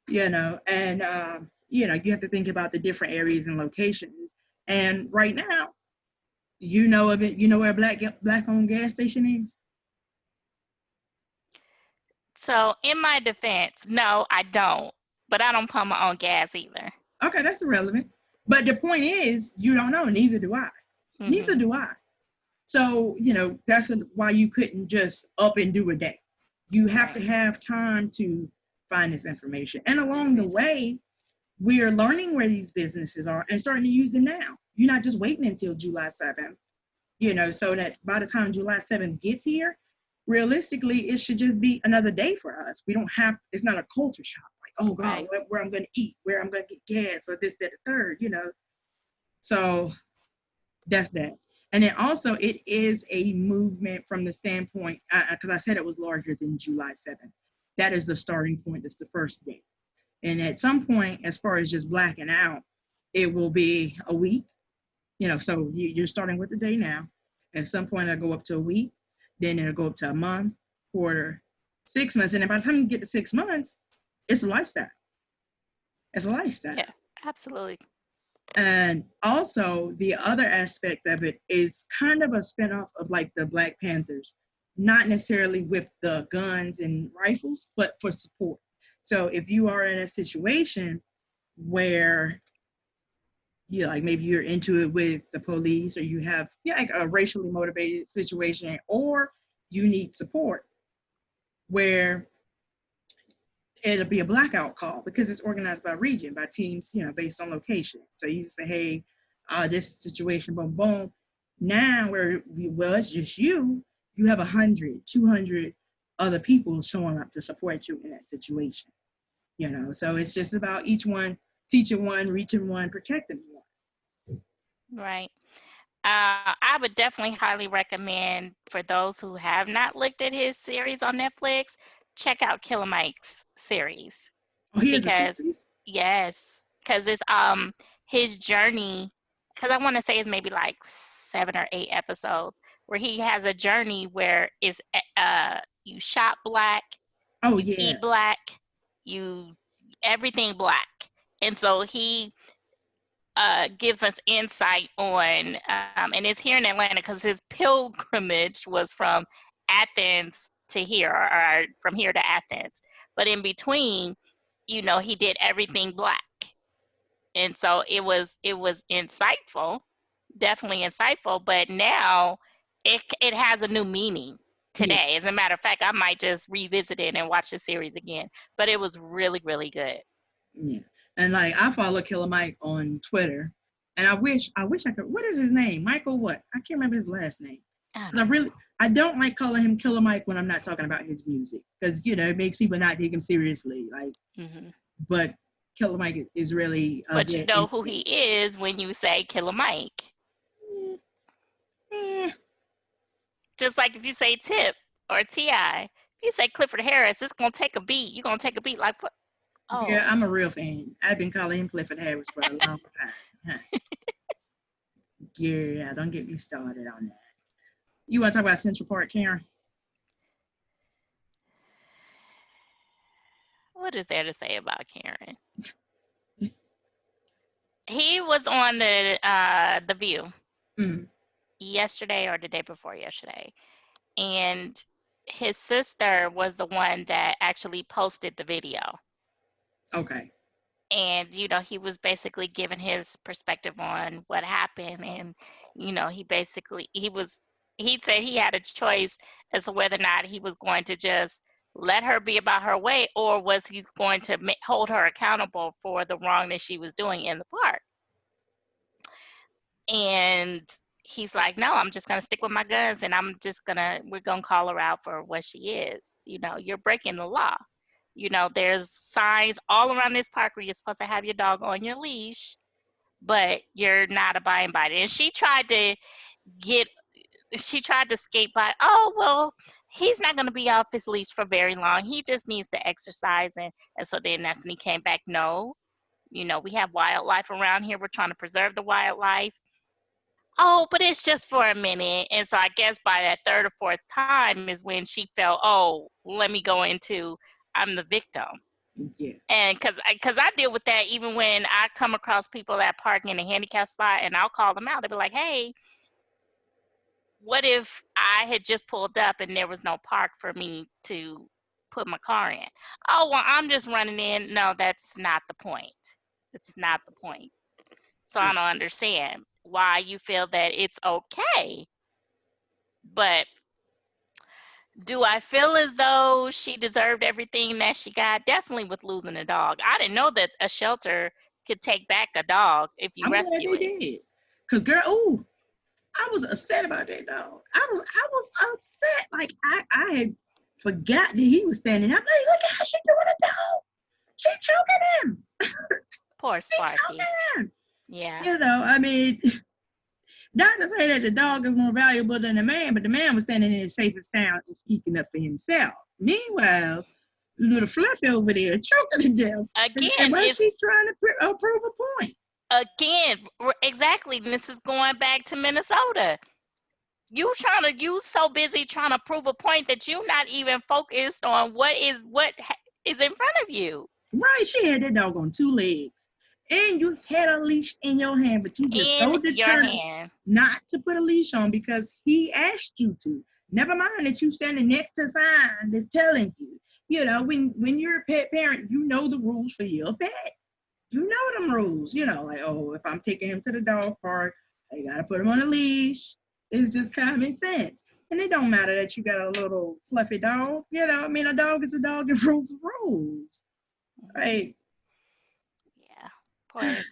And you have to think about the different areas and locations. And right now, of it, where a Black-owned gas station is? So in my defense, no, I don't. But I don't pump my own gas either. Okay, that's irrelevant. But the point is, you don't know, neither do I. Mm-hmm. Neither do I. So, that's why you couldn't just up and do a day. You have to have time to find this information. And along the way, we are learning where these businesses are and starting to use them now. You're not just waiting until July 7th, so that by the time July 7th gets here, realistically, it should just be another day for us. It's not a culture shock. Like, oh God, right, where I'm going to eat, where I'm going to get gas, or this, that, the third, So that's that. And then also it is a movement from the standpoint, because I said it was larger than July 7th. That is the starting point. That's the first day. And at some point, as far as just blacking out, it will be a week. So you're starting with the day now. At some point, it'll go up to a week. Then it'll go up to a month, quarter, 6 months. And then by the time you get to 6 months, it's a lifestyle. It's a lifestyle. Yeah, absolutely. And also, the other aspect of it is kind of a spinoff of like the Black Panthers, not necessarily with the guns and rifles, but for support. So if you are in a situation where maybe you're into it with the police, or you have like a racially motivated situation, or you need support, where it'll be a blackout call because it's organized by region, by teams, based on location. So you say, hey, this situation, boom, boom. Now, well, it's just you have 100, 200 other people showing up to support you in that situation. So it's just about each one, teaching one, reaching one, protecting one. Right. I would definitely highly recommend for those who have not looked at his series on Netflix, check out Killer Mike's series. Oh, he has a Because series? yes, because it's his journey, because I want to say it's maybe like 7 or 8 episodes where he has a journey where it's you shop black, Oh, you yeah. eat black, you everything black. And so he gives us insight on, and it's here in Atlanta because his pilgrimage was from Athens to here, or from here to Athens. But in between, he did everything black. And so it was insightful, definitely insightful, but now it has a new meaning today. Yeah. As a matter of fact, I might just revisit it and watch the series again. But it was really, really good. Yeah. And like I follow Killer Mike on Twitter. And I wish I could. What is his name? Michael what? I can't remember his last name. I don't like calling him Killer Mike when I'm not talking about his music, because it makes people not take him seriously. Like, but Killer Mike is really. But you know who he is when you say Killer Mike. Just like if you say Tip or T.I., if you say Clifford Harris, it's gonna take a beat. You're gonna take a beat like what? Oh. Yeah, I'm a real fan. I've been calling him Clifford Harris for a long time. Yeah, don't get me started on that. You want to talk about Central Park, Karen? What is there to say about Karen? He was on the View yesterday or the day before yesterday, and his sister was the one that actually posted the video. Okay. And he was basically giving his perspective on what happened, and he said he had a choice as to whether or not he was going to just let her be about her way, or was he going to hold her accountable for the wrong that she was doing in the park. And he's like, no, I'm just going to stick with my guns, and we're going to call her out for what she is. You're breaking the law. There's signs all around this park where you're supposed to have your dog on your leash, but you're not abiding by it. And she tried to skate by, oh, well, he's not going to be off his leash for very long. He just needs to exercise. And so then that's when he came back. No, we have wildlife around here. We're trying to preserve the wildlife. Oh, but it's just for a minute. And so I guess by that third or fourth time is when she felt, oh, let me go into, I'm the victim. Yeah. And because I deal with that even when I come across people that park in a handicap spot, and I'll call them out. They'll be like, hey, what if I had just pulled up and there was no park for me to put my car in? Oh, well, I'm just running in. No, that's not the point. It's not the point. So I don't understand why you feel that it's okay. But do I feel as though she deserved everything that she got? Definitely with losing a dog. I didn't know that a shelter could take back a dog if you rescue it. I'm glad they did. Because, girl, I was upset about that dog. I was upset. Like, I had forgot that he was standing up. Like, look at how she doing a dog. She choking him. Poor Sparky. She choking him. Yeah. I mean, not to say that the dog is more valuable than the man, but the man was standing in safe and sound and speaking up for himself. Meanwhile, little Fluffy over there choking to death. Again, and why she trying to prove a point? Again, exactly. This is going back to Minnesota. You so busy trying to prove a point that you're not even focused on what is in front of you. Right, she had that dog on 2 legs. And you had a leash in your hand, but you just so determined not to put a leash on because he asked you to. Never mind that you standing next to a sign that's telling you. When you're a pet parent, you know the rules for your pet. You know them rules. Like, oh, if I'm taking him to the dog park, I gotta put him on a leash. It's just common sense. And it don't matter that you got a little fluffy dog. A dog is a dog and rules are rules. Right?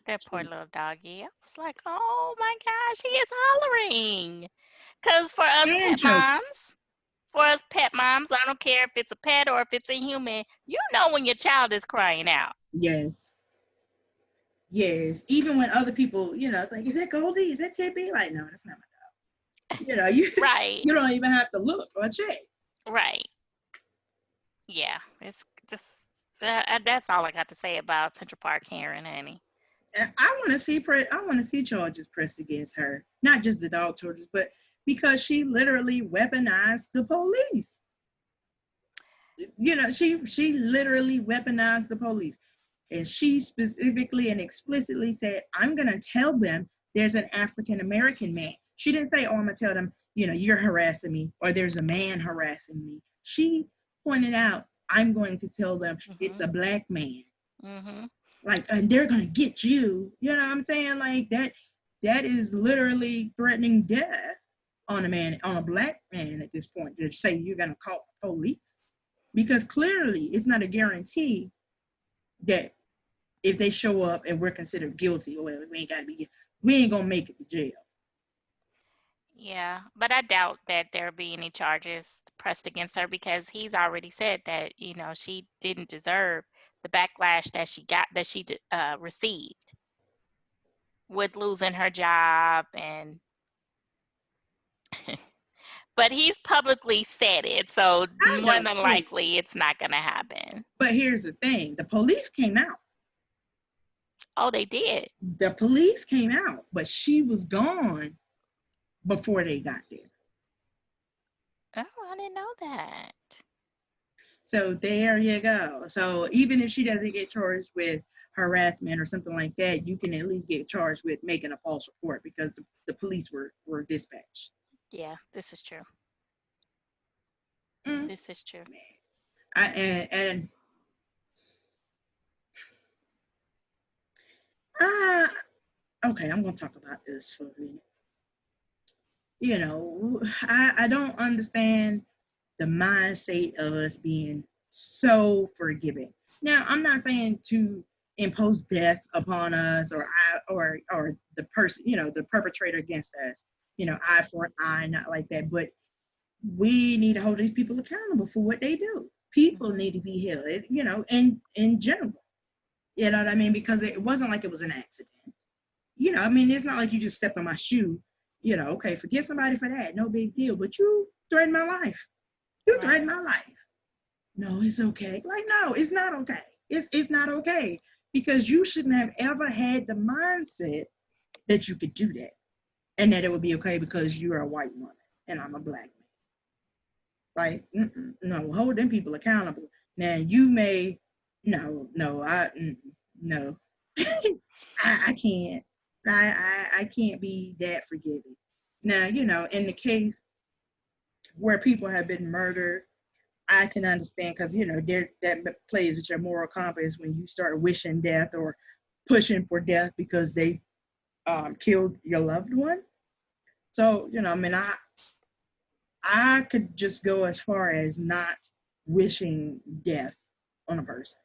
That poor little doggy. I was like, oh my gosh, he is hollering. Because And choke. for us pet moms, I don't care if it's a pet or if it's a human, you know when your child is crying out. Yes. Yes. Even when other people, like, is that Goldie? Is that Tippy? Like, no, that's not my dog. You Right. you don't even have to look or check. Right. Yeah. It's just, that's all I got to say about Central Park Karen, honey. And I want to see charges pressed against her. Not just the dog charges, but because she literally weaponized the police. She literally weaponized the police. And she specifically and explicitly said, I'm going to tell them there's an African-American man. She didn't say, oh, I'm going to tell them, you're harassing me, or there's a man harassing me. She pointed out, I'm going to tell them it's a black man. Like, and they're going to get you. You know what I'm saying? Like, that is literally threatening death on a black man at this point, to say you're going to call the police. Because clearly it's not a guarantee that if they show up and we're considered guilty, well, we ain't gonna make it to jail. Yeah, but I doubt that there'll be any charges pressed against her, because he's already said that, she didn't deserve the backlash that she received with losing her job, and but he's publicly said it, so more than likely it's not gonna happen. But here's the thing, the police came out. Oh, they did? The police came out, but she was gone before they got there. Oh, I didn't know that. So there you go. So even if she doesn't get charged with harassment or something like that, you can at least get charged with making a false report, because the police were dispatched. Yeah, this is true. This is true. Okay, I'm going to talk about this for a minute. I don't understand the mindset of us being so forgiving. Now, I'm not saying to impose death upon us or the person, the perpetrator against us, eye for an eye, not like that. But we need to hold these people accountable for what they do. People need to be held, in general. You know what I mean? Because it wasn't like it was an accident. It's not like you just stepped on my shoe. Okay, forget somebody for that. No big deal. But you threatened my life. You threatened my life. No, it's okay. Like, no, it's not okay. It's not okay. Because you shouldn't have ever had the mindset that you could do that. And that it would be okay because you're a white woman and I'm a black man. Like, no, hold them people accountable. Now, you may, no. I can't. I can't be that forgiving. Now, in the case where people have been murdered, I can understand, because, that plays with your moral compass when you start wishing death or pushing for death because they killed your loved one. So, I could just go as far as not wishing death on a person.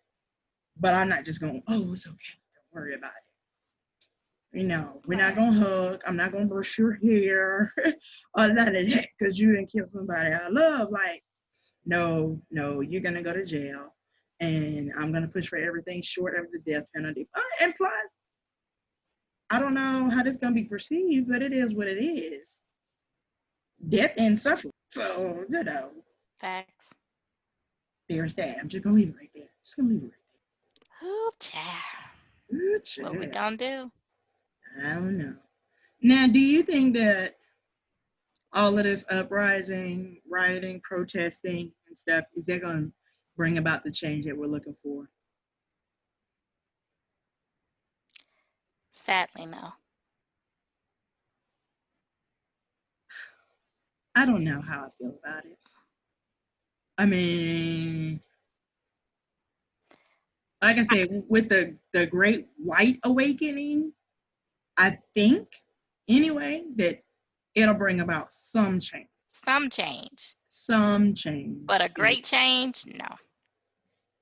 But I'm not just going, oh, it's okay, don't worry about it. We're not going to hug. I'm not going to brush your hair or none of that because you didn't kill somebody I love. Like, no, you're going to go to jail, and I'm going to push for everything short of the death penalty. And plus, I don't know how this is going to be perceived, but it is what it is. Death and suffering. So, Facts. There's that. I'm just going to leave it right there. Just going to leave it right there. Ooh, child. What we gonna do? I don't know. Now, do you think that all of this uprising, rioting, protesting, and stuff, is that going to bring about the change that we're looking for? Sadly, no. I don't know how I feel about it. I mean, like I said, with the Great White Awakening, I think, anyway, that it'll bring about some change. Some change. But a great change, no.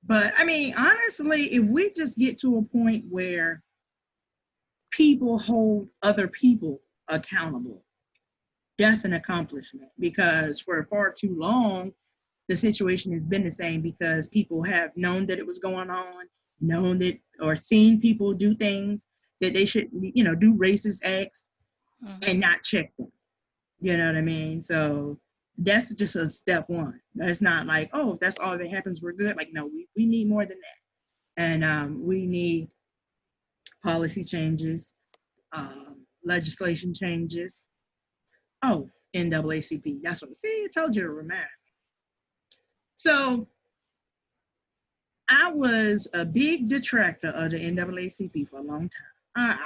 But, I mean, honestly, if we just get to a point where people hold other people accountable, that's an accomplishment, because for far too long, the situation has been the same because people have known that it was going on, known that, or seen people do things that they should, do racist acts and not check them. You know what I mean? So that's just a step one. It's not like, oh, if that's all that happens, we're good. Like, no, we need more than that. And we need policy changes, legislation changes. Oh, NAACP. That's what I see. I told you to remind me. So I was a big detractor of the NAACP for a long time.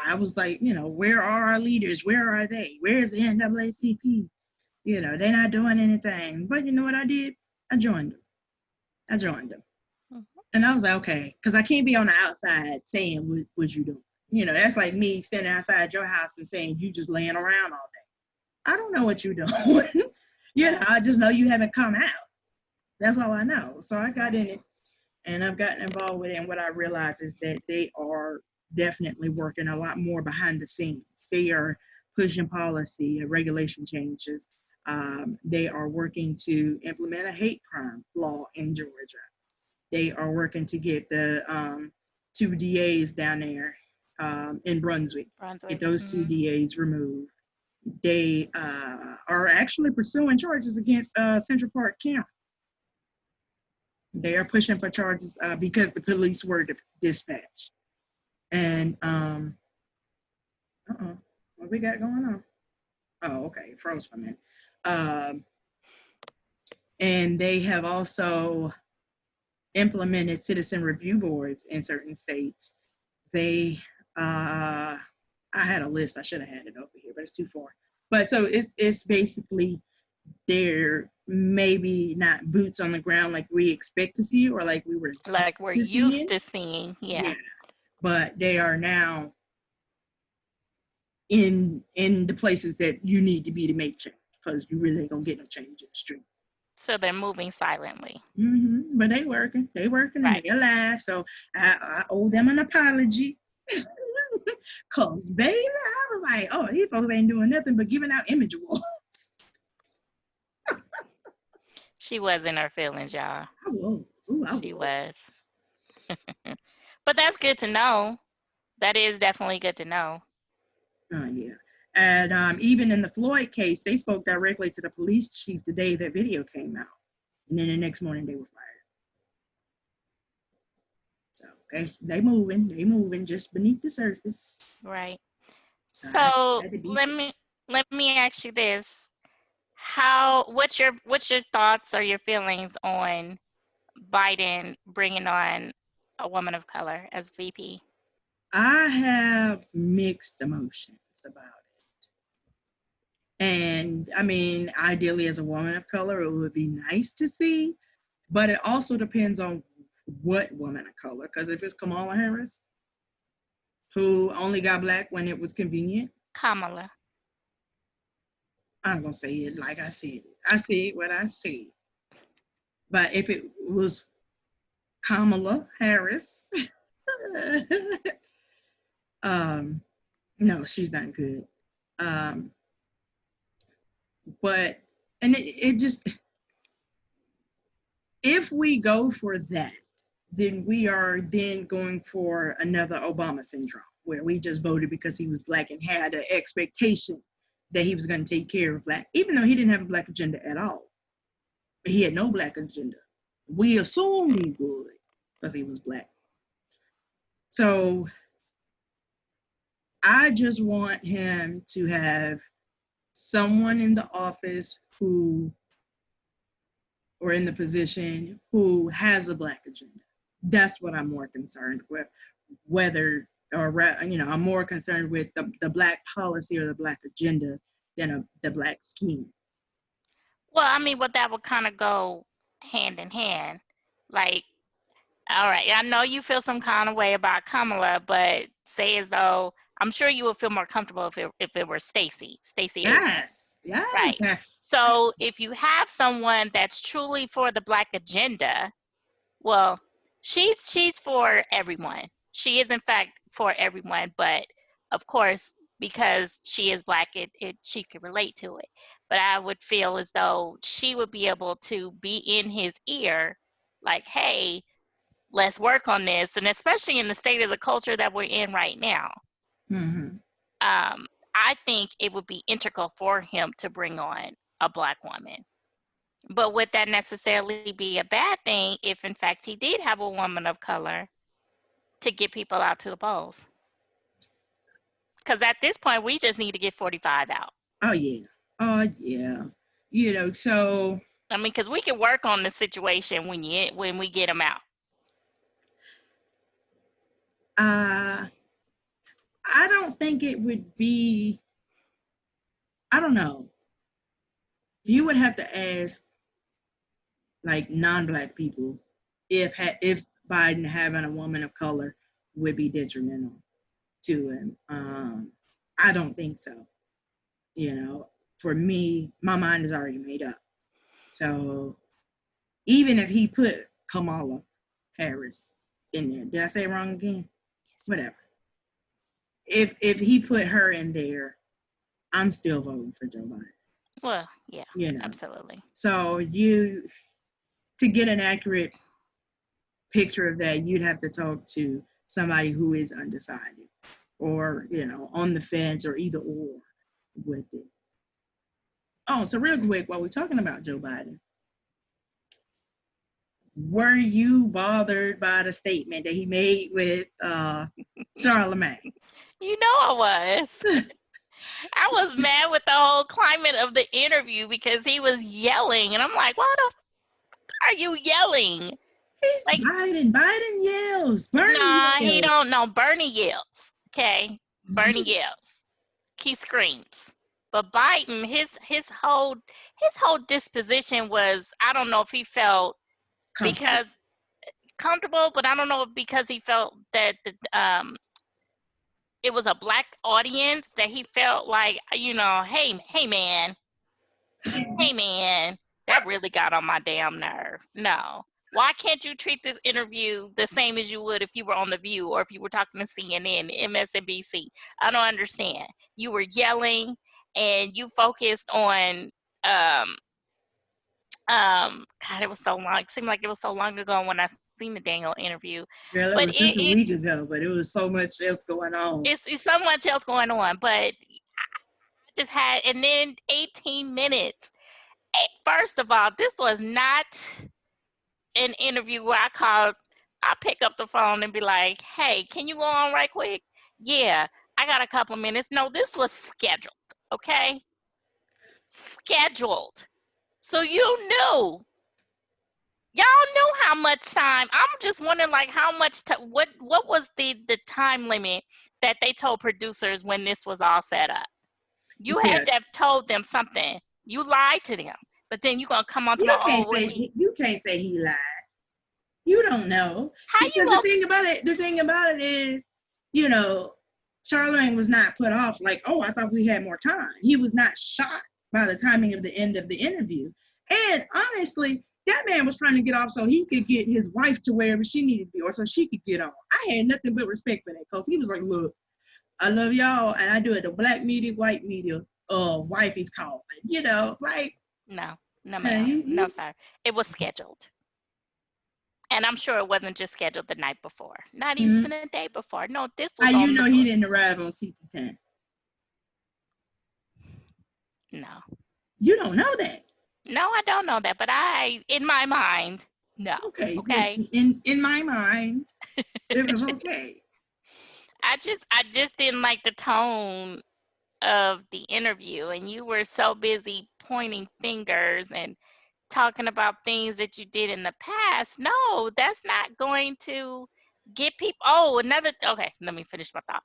I was like, where are our leaders? Where are they? Where's the NAACP? They're not doing anything. But you know what I did? I joined them. Mm-hmm. And I was like, okay, because I can't be on the outside saying what you doing. That's like me standing outside your house and saying you just laying around all day. I don't know what you're doing. I just know you haven't come out. That's all I know. So I got in it and I've gotten involved with it. And what I realized is that they are definitely working a lot more behind the scenes. They are pushing policy, regulation changes. They are working to implement a hate crime law in Georgia. They are working to get the 2 DAs down there in Brunswick. Get those 2 DAs removed. They are actually pursuing charges against Central Park County. They are pushing for charges because the police were dispatched. And what we got going on? Oh, okay, it froze for a minute. And they have also implemented citizen review boards in certain states. They, I had a list, I should have had it over here, but it's too far. But so it's basically, they're maybe not boots on the ground like we expect to see, or like we're used to seeing. Yeah. But they are now in the places that you need to be to make change, because you really ain't gonna get no change in the street. So they're moving silently. Mm-hmm. But they working, right. And they're alive. So I owe them an apology. Cause baby, I was like, oh, these folks ain't doing nothing but giving out image awards. She was in her feelings, y'all. I was. She was. But that's good to know. That is definitely good to know. Yeah. And even in the Floyd case, they spoke directly to the police chief the day that video came out. And then the next morning they were fired. So they moving just beneath the surface. Right. So let me ask you this. What's your thoughts or your feelings on Biden bringing on a woman of color as VP? I have mixed emotions about it. And I mean, ideally as a woman of color, it would be nice to see, but it also depends on what woman of color. Because if it's Kamala Harris, who only got black when it was convenient. Kamala. I'm going to say it like I said it. I said what I said. But if it was Kamala Harris, no, she's not good. But, and it just, if we go for that, then we are then going for another Obama syndrome, where we just voted because he was black and had an expectation that he was going to take care of black, even though he didn't have a black agenda at all. He had no black agenda. We assumed he would because he was black. So I just want him to have someone in the office or in the position who has a black agenda. That's what I'm more concerned with, I'm more concerned with the black policy or the black agenda than the black scheme. Well, I mean, that would kind of go hand in hand. Like, all right, I know you feel some kind of way about Kamala, but say as though, I'm sure you would feel more comfortable if it were Stacey. Yes. Right. So if you have someone that's truly for the black agenda, well, she's for everyone. She is in fact for everyone, but of course, because she is Black, she could relate to it. But I would feel as though she would be able to be in his ear, like, hey, let's work on this. And especially in the state of the culture that we're in right now, I think it would be integral for him to bring on a Black woman. But would that necessarily be a bad thing if, in fact, he did have a woman of color to get people out to the polls? Because at this point, we just need to get 45 out. Oh, yeah. Oh, yeah. You know, so. I mean, because we can work on the situation when we get them out. I don't think it would be, I don't know. You would have to ask, like, non-Black people if Biden having a woman of color would be detrimental to him. I don't think so. You know, for me, my mind is already made up. So even if he put Kamala Harris in there, did I say it wrong again? Whatever. If he put her in there, I'm still voting for Joe Biden. Well, yeah, you know, absolutely. So to get an accurate picture of that, you'd have to talk to somebody who is undecided or, you know, on the fence or either or with it. Oh, so real quick, while we're talking about Joe Biden, were you bothered by the statement that he made with Charlemagne? You know I was. I was mad with the whole climate of the interview because he was yelling. And I'm like, why the f are you yelling? He's like, Biden yells. Bernie nah, yells. he don't know. Bernie yells. Okay? Bernie yells. He screams. But Biden, his whole disposition was, I don't know if he felt because comfortable, but I don't know if because he felt that it was a Black audience that he felt like, you know, hey man, that really got on my damn nerve. No. Why can't you treat this interview the same as you would if you were on The View or if you were talking to CNN, MSNBC? I don't understand. You were yelling and you focused on, God, it was so long. It seemed like it was so long ago when I seen the Daniel interview. Girl, but it was just a week ago, but it was so much else going on. It's so much else going on, but I just had, and then 18 minutes. First of all, this was not an interview where I pick up the phone and be like, hey, can you go on right quick? Yeah, I got a couple minutes. No, this was scheduled, okay? Scheduled. So you knew. Y'all knew how much time. I'm just wondering, like, how much, what was the time limit that they told producers when this was all set up? You had to have told them something. You lied to them. But then you're going to come on to you can't say he lied. You don't know. How because the thing about it is, you know, Charlemagne was not put off like, oh, I thought we had more time. He was not shocked by the timing of the end of the interview. And honestly, that man was trying to get off so he could get his wife to wherever she needed to be or so she could get on. I had nothing but respect for that because he was like, look, I love y'all and I do it the Black media, white media, wife is calling. You know, like. No, ma'am. No, sir. It was scheduled. And I'm sure it wasn't just scheduled the night before. Not even the day before. No, this was you know he didn't arrive on CP10? No. You don't know that? No, I don't know that. But in my mind, no. Okay. In my mind, it was okay. I just didn't like the tone of the interview. And you were so busy pointing fingers and talking about things that you did in the past. No, that's not going to get people. Okay, let me finish my thought.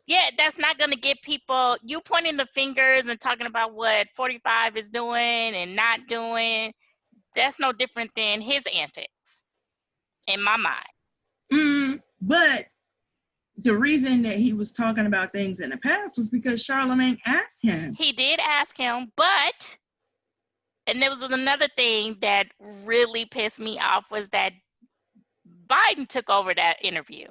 Yeah, that's not going to get people, you pointing the fingers and talking about what 45 is doing and not doing. That's no different than his antics in my mind. But the reason that he was talking about things in the past was because Charlemagne asked him. He did ask him, but, and there was another thing that really pissed me off was that Biden took over that interview.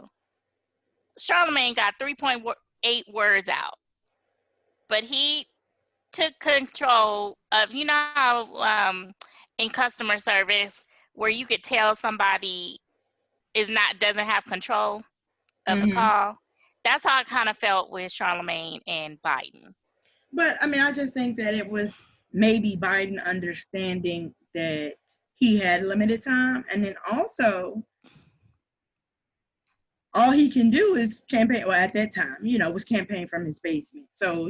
Charlemagne got 3.8 words out, but he took control of, you know how in customer service where you could tell somebody doesn't have control of the call. That's how I kind of felt with Charlemagne and Biden. But I mean, I just think that it was maybe Biden understanding that he had limited time, and then also all he can do is campaign. Well, at that time, was campaign from his basement. So,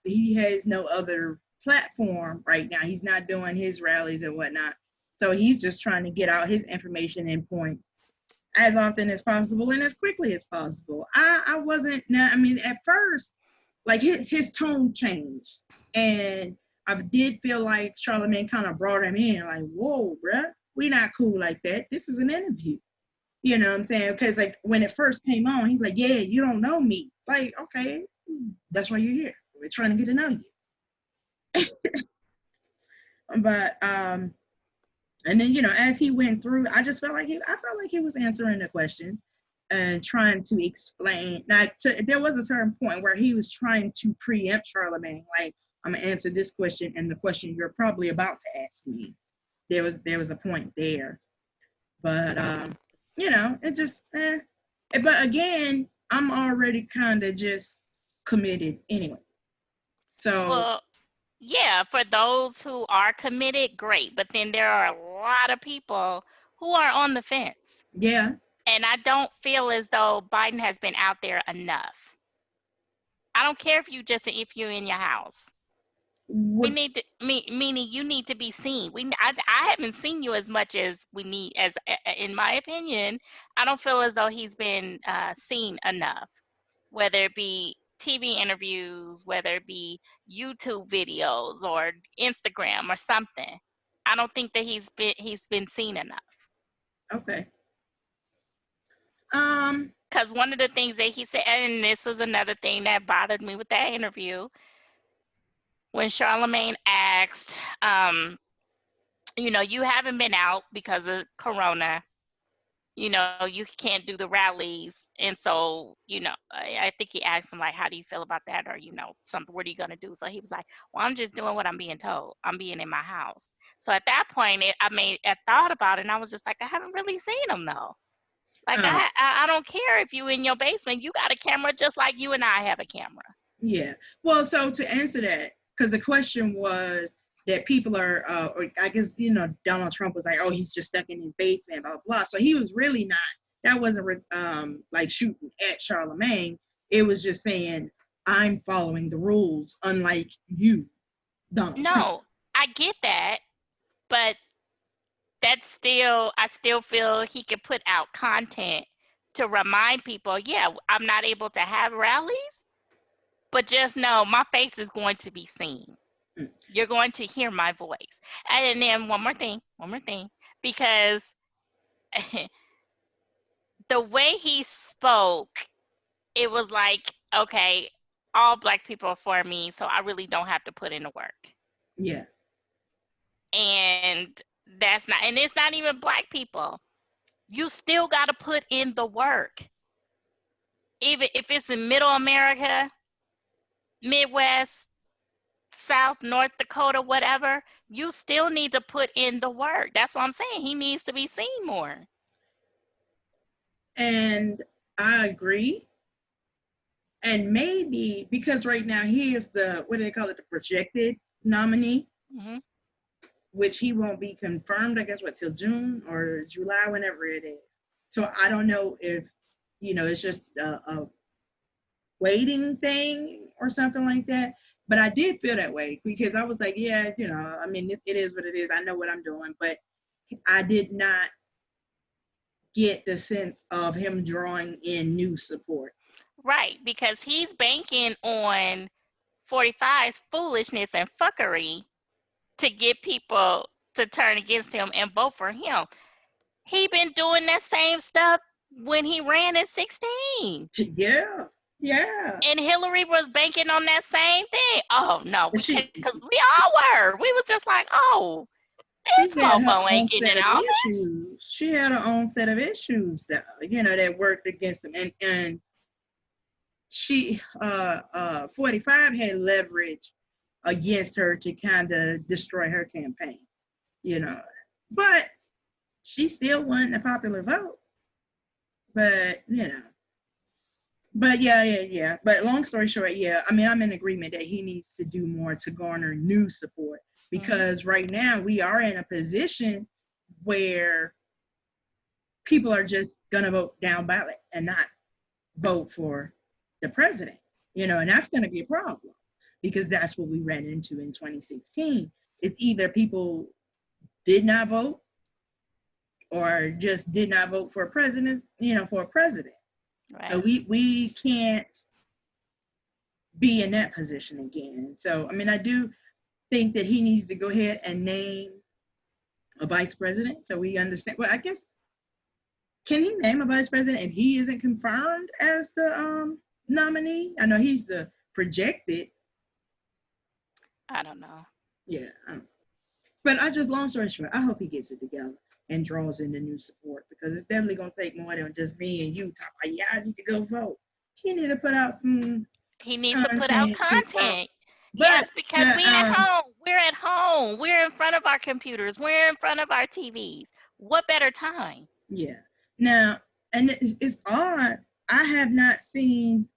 he has no other platform right now. He's not doing his rallies and whatnot. So he's just trying to get out his information and points as often as possible and as quickly as possible. I wasn't, I mean, at first, like his tone changed. And I did feel like Charlemagne kind of brought him in, like, whoa, bruh, we not cool like that. This is an interview. You know what I'm saying? Because like when it first came on, he's like, yeah, you don't know me. Like, okay, that's why you're here. We're trying to get to know you. But and then, as he went through, I just felt like he was answering the questions and trying to explain. Now, there was a certain point where he was trying to preempt Charlemagne, like, I'm gonna answer this question and the question you're probably about to ask me. There was a point there, but it just, but again, I'm already kind of just committed anyway. So, well, yeah, for those who are committed, great. But then there are a lot of people who are on the fence. Yeah. And I don't feel as though Biden has been out there enough. I don't care if you're in your house. Meaning you need to be seen. I haven't seen you as much as we need, as in my opinion. I don't feel as though he's been seen enough, whether it be TV interviews, whether it be YouTube videos or Instagram or something. I don't think that he's been seen enough. Okay. Because one of the things that he said, and this was another thing that bothered me with that interview, when Charlemagne asked, you haven't been out because of Corona. You can't do the rallies. And so, I think he asked him, like, how do you feel about that? Or, what are you going to do? So he was like, well, I'm just doing what I'm being told. I'm being in my house. So at that point, I thought about it, and I was just like, I haven't really seen him, though. Like, I don't care if you in your basement, you got a camera just like you and I have a camera. Yeah. Well, so to answer that, because the question was that people are, or I guess, Donald Trump was like, oh, he's just stuck in his basement, blah, blah, blah. So he was really not, that wasn't like shooting at Charlemagne. It was just saying, I'm following the rules, unlike you, Donald Trump. No, I get that, but I still feel he could put out content to remind people, yeah, I'm not able to have rallies, but just know my face is going to be seen. You're going to hear my voice. And then one more thing, because the way he spoke, it was like, okay, all Black people are for me, so I really don't have to put in the work. Yeah. And it's not even Black people. You still got to put in the work. Even if it's in Middle America, Midwest, South, North Dakota, whatever, you still need to put in the work. That's what I'm saying. He needs to be seen more. And I agree. And maybe because right now he is the projected nominee, which he won't be confirmed, I guess, till June or July, whenever it is. So I don't know if, it's just a waiting thing or something like that. But I did feel that way because I was like, yeah, I mean, it is what it is. I know what I'm doing. But I did not get the sense of him drawing in new support. Right, because he's banking on 45's foolishness and fuckery to get people to turn against him and vote for him. He been doing that same stuff when he ran in 2016. Yeah. And Hillary was banking on that same thing. Oh, no, because we all were. We was just like, oh, this mofo ain't getting in office. She had her own set of issues that, that worked against him. And she 45 had leverage against her to kind of destroy her campaign, you know. But she still won the popular vote. But, you know. But yeah. But long story short, yeah, I mean, I'm in agreement that he needs to do more to garner new support, because right now we are in a position where people are just gonna vote down ballot and not vote for the president, you know, and that's gonna be a problem, because that's what we ran into in 2016. It's either people did not vote or just did not vote for a president, you know, for a president. Right. So we can't be in that position again. So, I mean, I do think that he needs to go ahead and name a vice president so we understand. Well, I guess, can he name a vice president if he isn't confirmed as the nominee? I know he's the projected. I don't know. Yeah. But long story short, I hope he gets it together and draws in the new support, because it's definitely going to take more than just me and you talk about, yeah, I need to go vote. He needs to put out some He needs to put out content. Yes, because we're at home. We're in front of our computers. We're in front of our TVs. What better time? Yeah. Now, and it's odd. I have not seen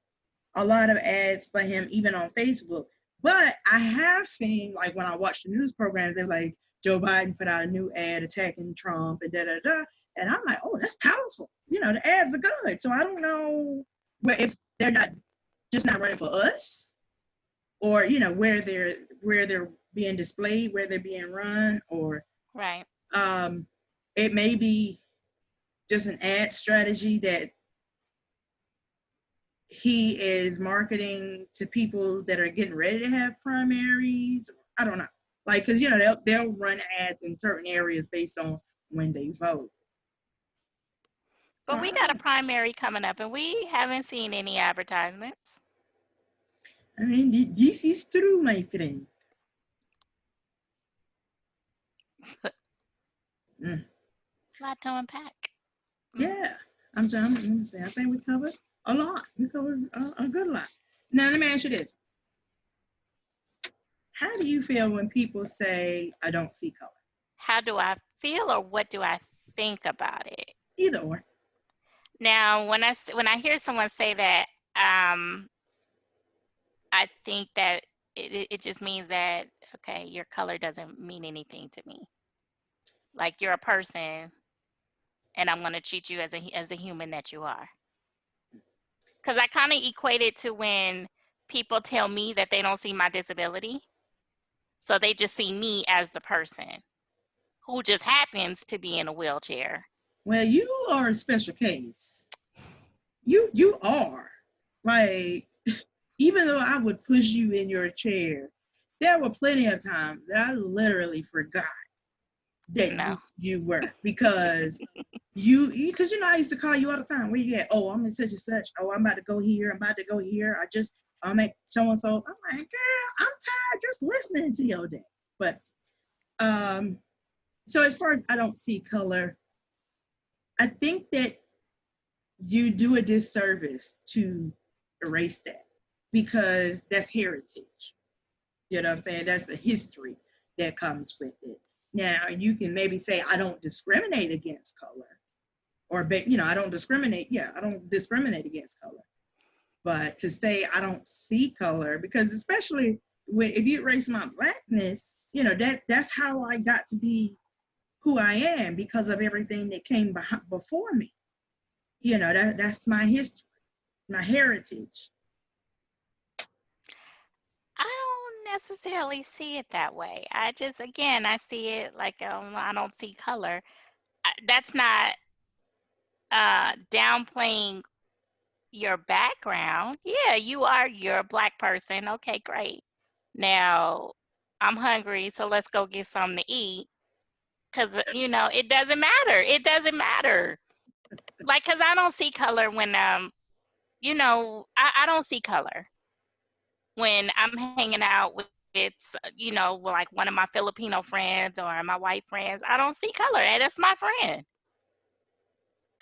a lot of ads for him, even on Facebook. But I have seen, like, when I watch the news programs, they're like, Joe Biden put out a new ad attacking Trump and da-da-da. And I'm like, oh, that's powerful. You know, the ads are good. So I don't know if they're not running for us, or, you know, where they're being displayed, where they're being run, or right. It may be just an ad strategy that he is marketing to people that are getting ready to have primaries. I don't know. Like, because, you know, they'll run ads in certain areas based on when they vote. But we got a primary coming up, and we haven't seen any advertisements. I mean, this is true, my friend. A lot to unpack. Yeah. I'm going to say, I think we covered a lot. We covered a good lot. Now, let me ask you this. How do you feel when people say, I don't see color? How do I feel, or what do I think about it? Either or. Now, when I hear someone say that, I think that it just means that, okay, your color doesn't mean anything to me. Like, you're a person, and I'm going to treat you as a human that you are. Because I kind of equate it to when people tell me that they don't see my disability. So they just see me as the person who just happens to be in a wheelchair. Well, you are a special case. You are. Like, even though I would push you in your chair, there were plenty of times that I literally forgot that you were, because because you know, I used to call you all the time. Where you at? Oh, I'm in such and such. Oh, I'm about to go here. I'm about to go here. I'll make so and so. I'm like, girl, I'm tired just listening to your day. But so as far as I don't see color, I think that you do a disservice to erase that, because that's heritage. You know what I'm saying? That's a history that comes with it. Now, you can maybe say, I don't discriminate against color, or, you know, I don't discriminate against color. But to say I don't see color, because especially if you erase my blackness, you know, that's how I got to be who I am, because of everything that came before me. You know, that's my history, my heritage. I don't necessarily see it that way. I see it like, I don't see color. That's not downplaying your background. Yeah, you're a Black person. Okay, great. Now, I'm hungry, so let's go get something to eat. Because, you know, it doesn't matter. It doesn't matter. Like, because I don't see color when, you know, I don't see color when I'm hanging out with, you know, like one of my Filipino friends or my white friends. I don't see color. And that's my friend.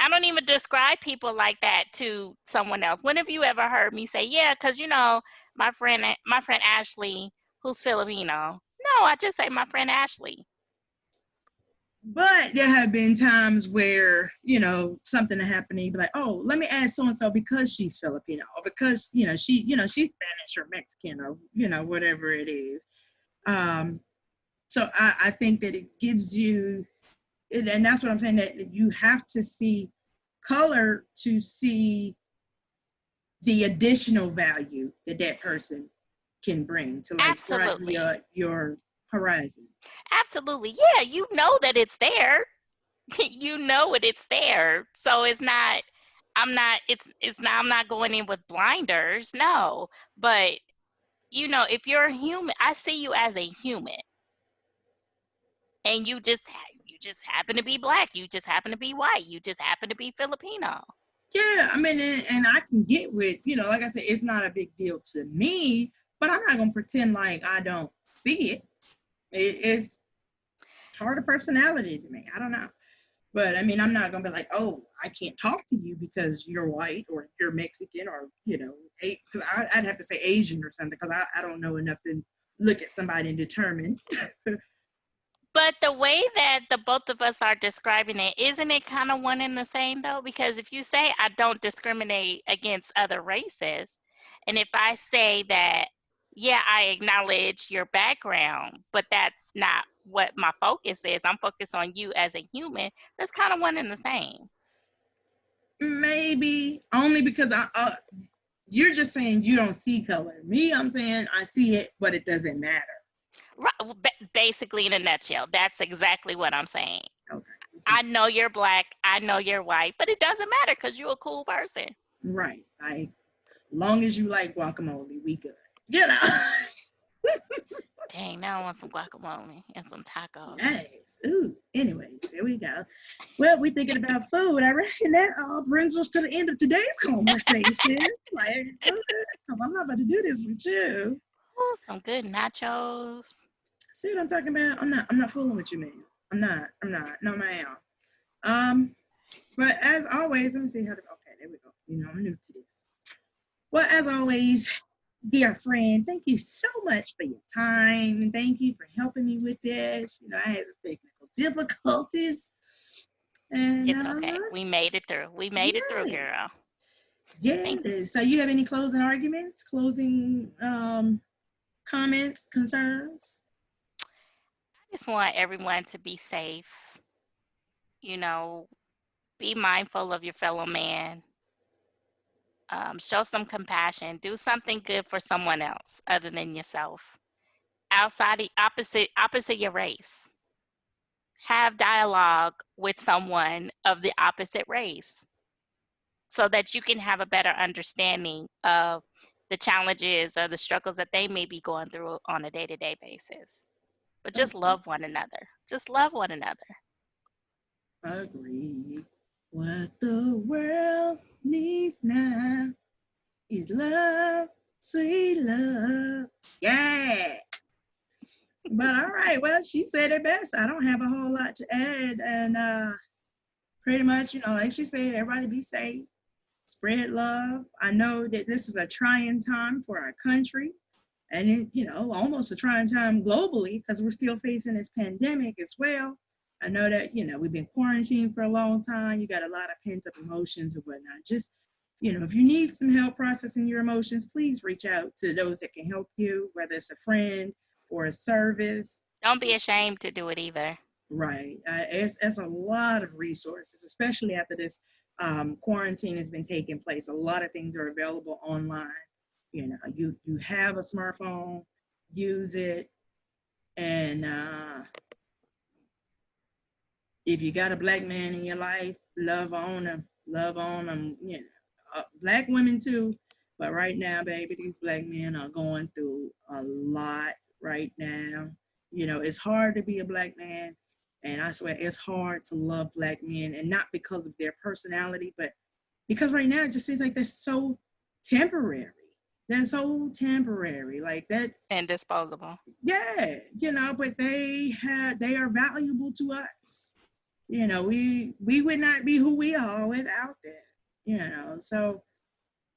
I don't even describe people like that to someone else. When have you ever heard me say, yeah, because, you know, my friend Ashley, who's Filipino. No, I just say my friend Ashley. But there have been times where, you know, something happened and you'd be like, oh, let me ask so-and-so because she's Filipino or because, you know, she's Spanish or Mexican or, you know, whatever it is. So I think that it gives you, and that's what I'm saying, that you have to see color to see the additional value that that person can bring to like Absolutely. your horizon. Absolutely. Yeah, you know that it's there. You know it's there. So it's not, I'm not, it's not, I'm not going in with blinders. No. But, you know, if you're a human, I see you as a human. And you just happen to be black. You just happen to be white. You just happen to be Filipino. Yeah, I mean, and I can get with, you know, like I said, it's not a big deal to me, but I'm not gonna pretend like I don't see it. It's part of personality to me. I don't know, but I mean, I'm not gonna be like, oh, I can't talk to you because you're white or you're Mexican or, you know, because I'd have to say Asian or something because I don't know enough to look at somebody and determine. But the way that the both of us are describing it, isn't it kind of one and the same though? Because if you say I don't discriminate against other races, and if I say that, yeah, I acknowledge your background, but that's not what my focus is. I'm focused on you as a human. That's kind of one and the same. Maybe only because you're just saying you don't see color. Me, I'm saying I see it, but it doesn't matter. Right, basically, in a nutshell, that's exactly what I'm saying. Okay. I know you're black, I know you're white, but it doesn't matter because you're a cool person. Right. Like, long as you like guacamole, we good. You know. Dang, now I want some guacamole and some tacos. Nice. Ooh. Anyway, there we go. Well, we're thinking about food. I reckon that all brings us to the end of today's conversation. Like, because I'm not about to do this with you. Ooh, some good nachos. See what I'm talking about? I'm not fooling with you, man. I'm not. No, ma'am. But as always, let me see how to, okay, there we go. You know, I'm new to this. Well, as always, dear friend, thank you so much for your time. And thank you for helping me with this. You know, I had some technical difficulties. And It's okay. We made it through. We made it through, girl. Yeah. So you have any closing arguments, closing comments, concerns? I just want everyone to be safe. You know, be mindful of your fellow man. Show some compassion. Do something good for someone else other than yourself. Outside, opposite your race. Have dialogue with someone of the opposite race so that you can have a better understanding of the challenges or the struggles that they may be going through on a day-to-day basis. But just love one another. Just love one another. Agreed. What the world needs now is love, sweet love. Yeah. But all right, well, she said it best. I don't have a whole lot to add. And pretty much, you know, like she said, everybody be safe, spread love. I know that this is a trying time for our country. And, it, you know, almost a trying time globally because we're still facing this pandemic as well. I know that, you know, we've been quarantined for a long time. You got a lot of pent up emotions and whatnot. Just, you know, if you need some help processing your emotions, please reach out to those that can help you, whether it's a friend or a service. Don't be ashamed to do it either. Right. It's a lot of resources, especially after this quarantine has been taking place. A lot of things are available online. You know, you have a smartphone, use it, and if you got a black man in your life, love on him. You know, black women too, but right now, baby, these black men are going through a lot right now. You know, it's hard to be a black man, and I swear it's hard to love black men, and not because of their personality, but because right now it just seems like they're so temporary. They're so temporary, like that. And disposable. Yeah, you know, but they are valuable to us. You know, we would not be who we are without that. You know, so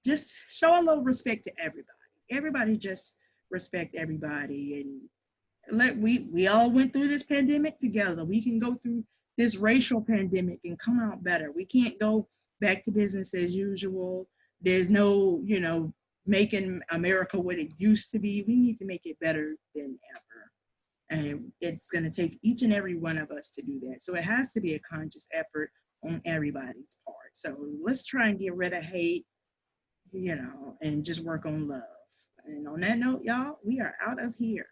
just show a little respect to everybody. Everybody just respect everybody, and we all went through this pandemic together. We can go through this racial pandemic and come out better. We can't go back to business as usual. There's no, you know, making America what it used to be. We need to make it better than ever. And it's going to take each and every one of us to do that. So it has to be a conscious effort on everybody's part. So let's try and get rid of hate, you know, and just work on love. And on that note, y'all, we are out of here.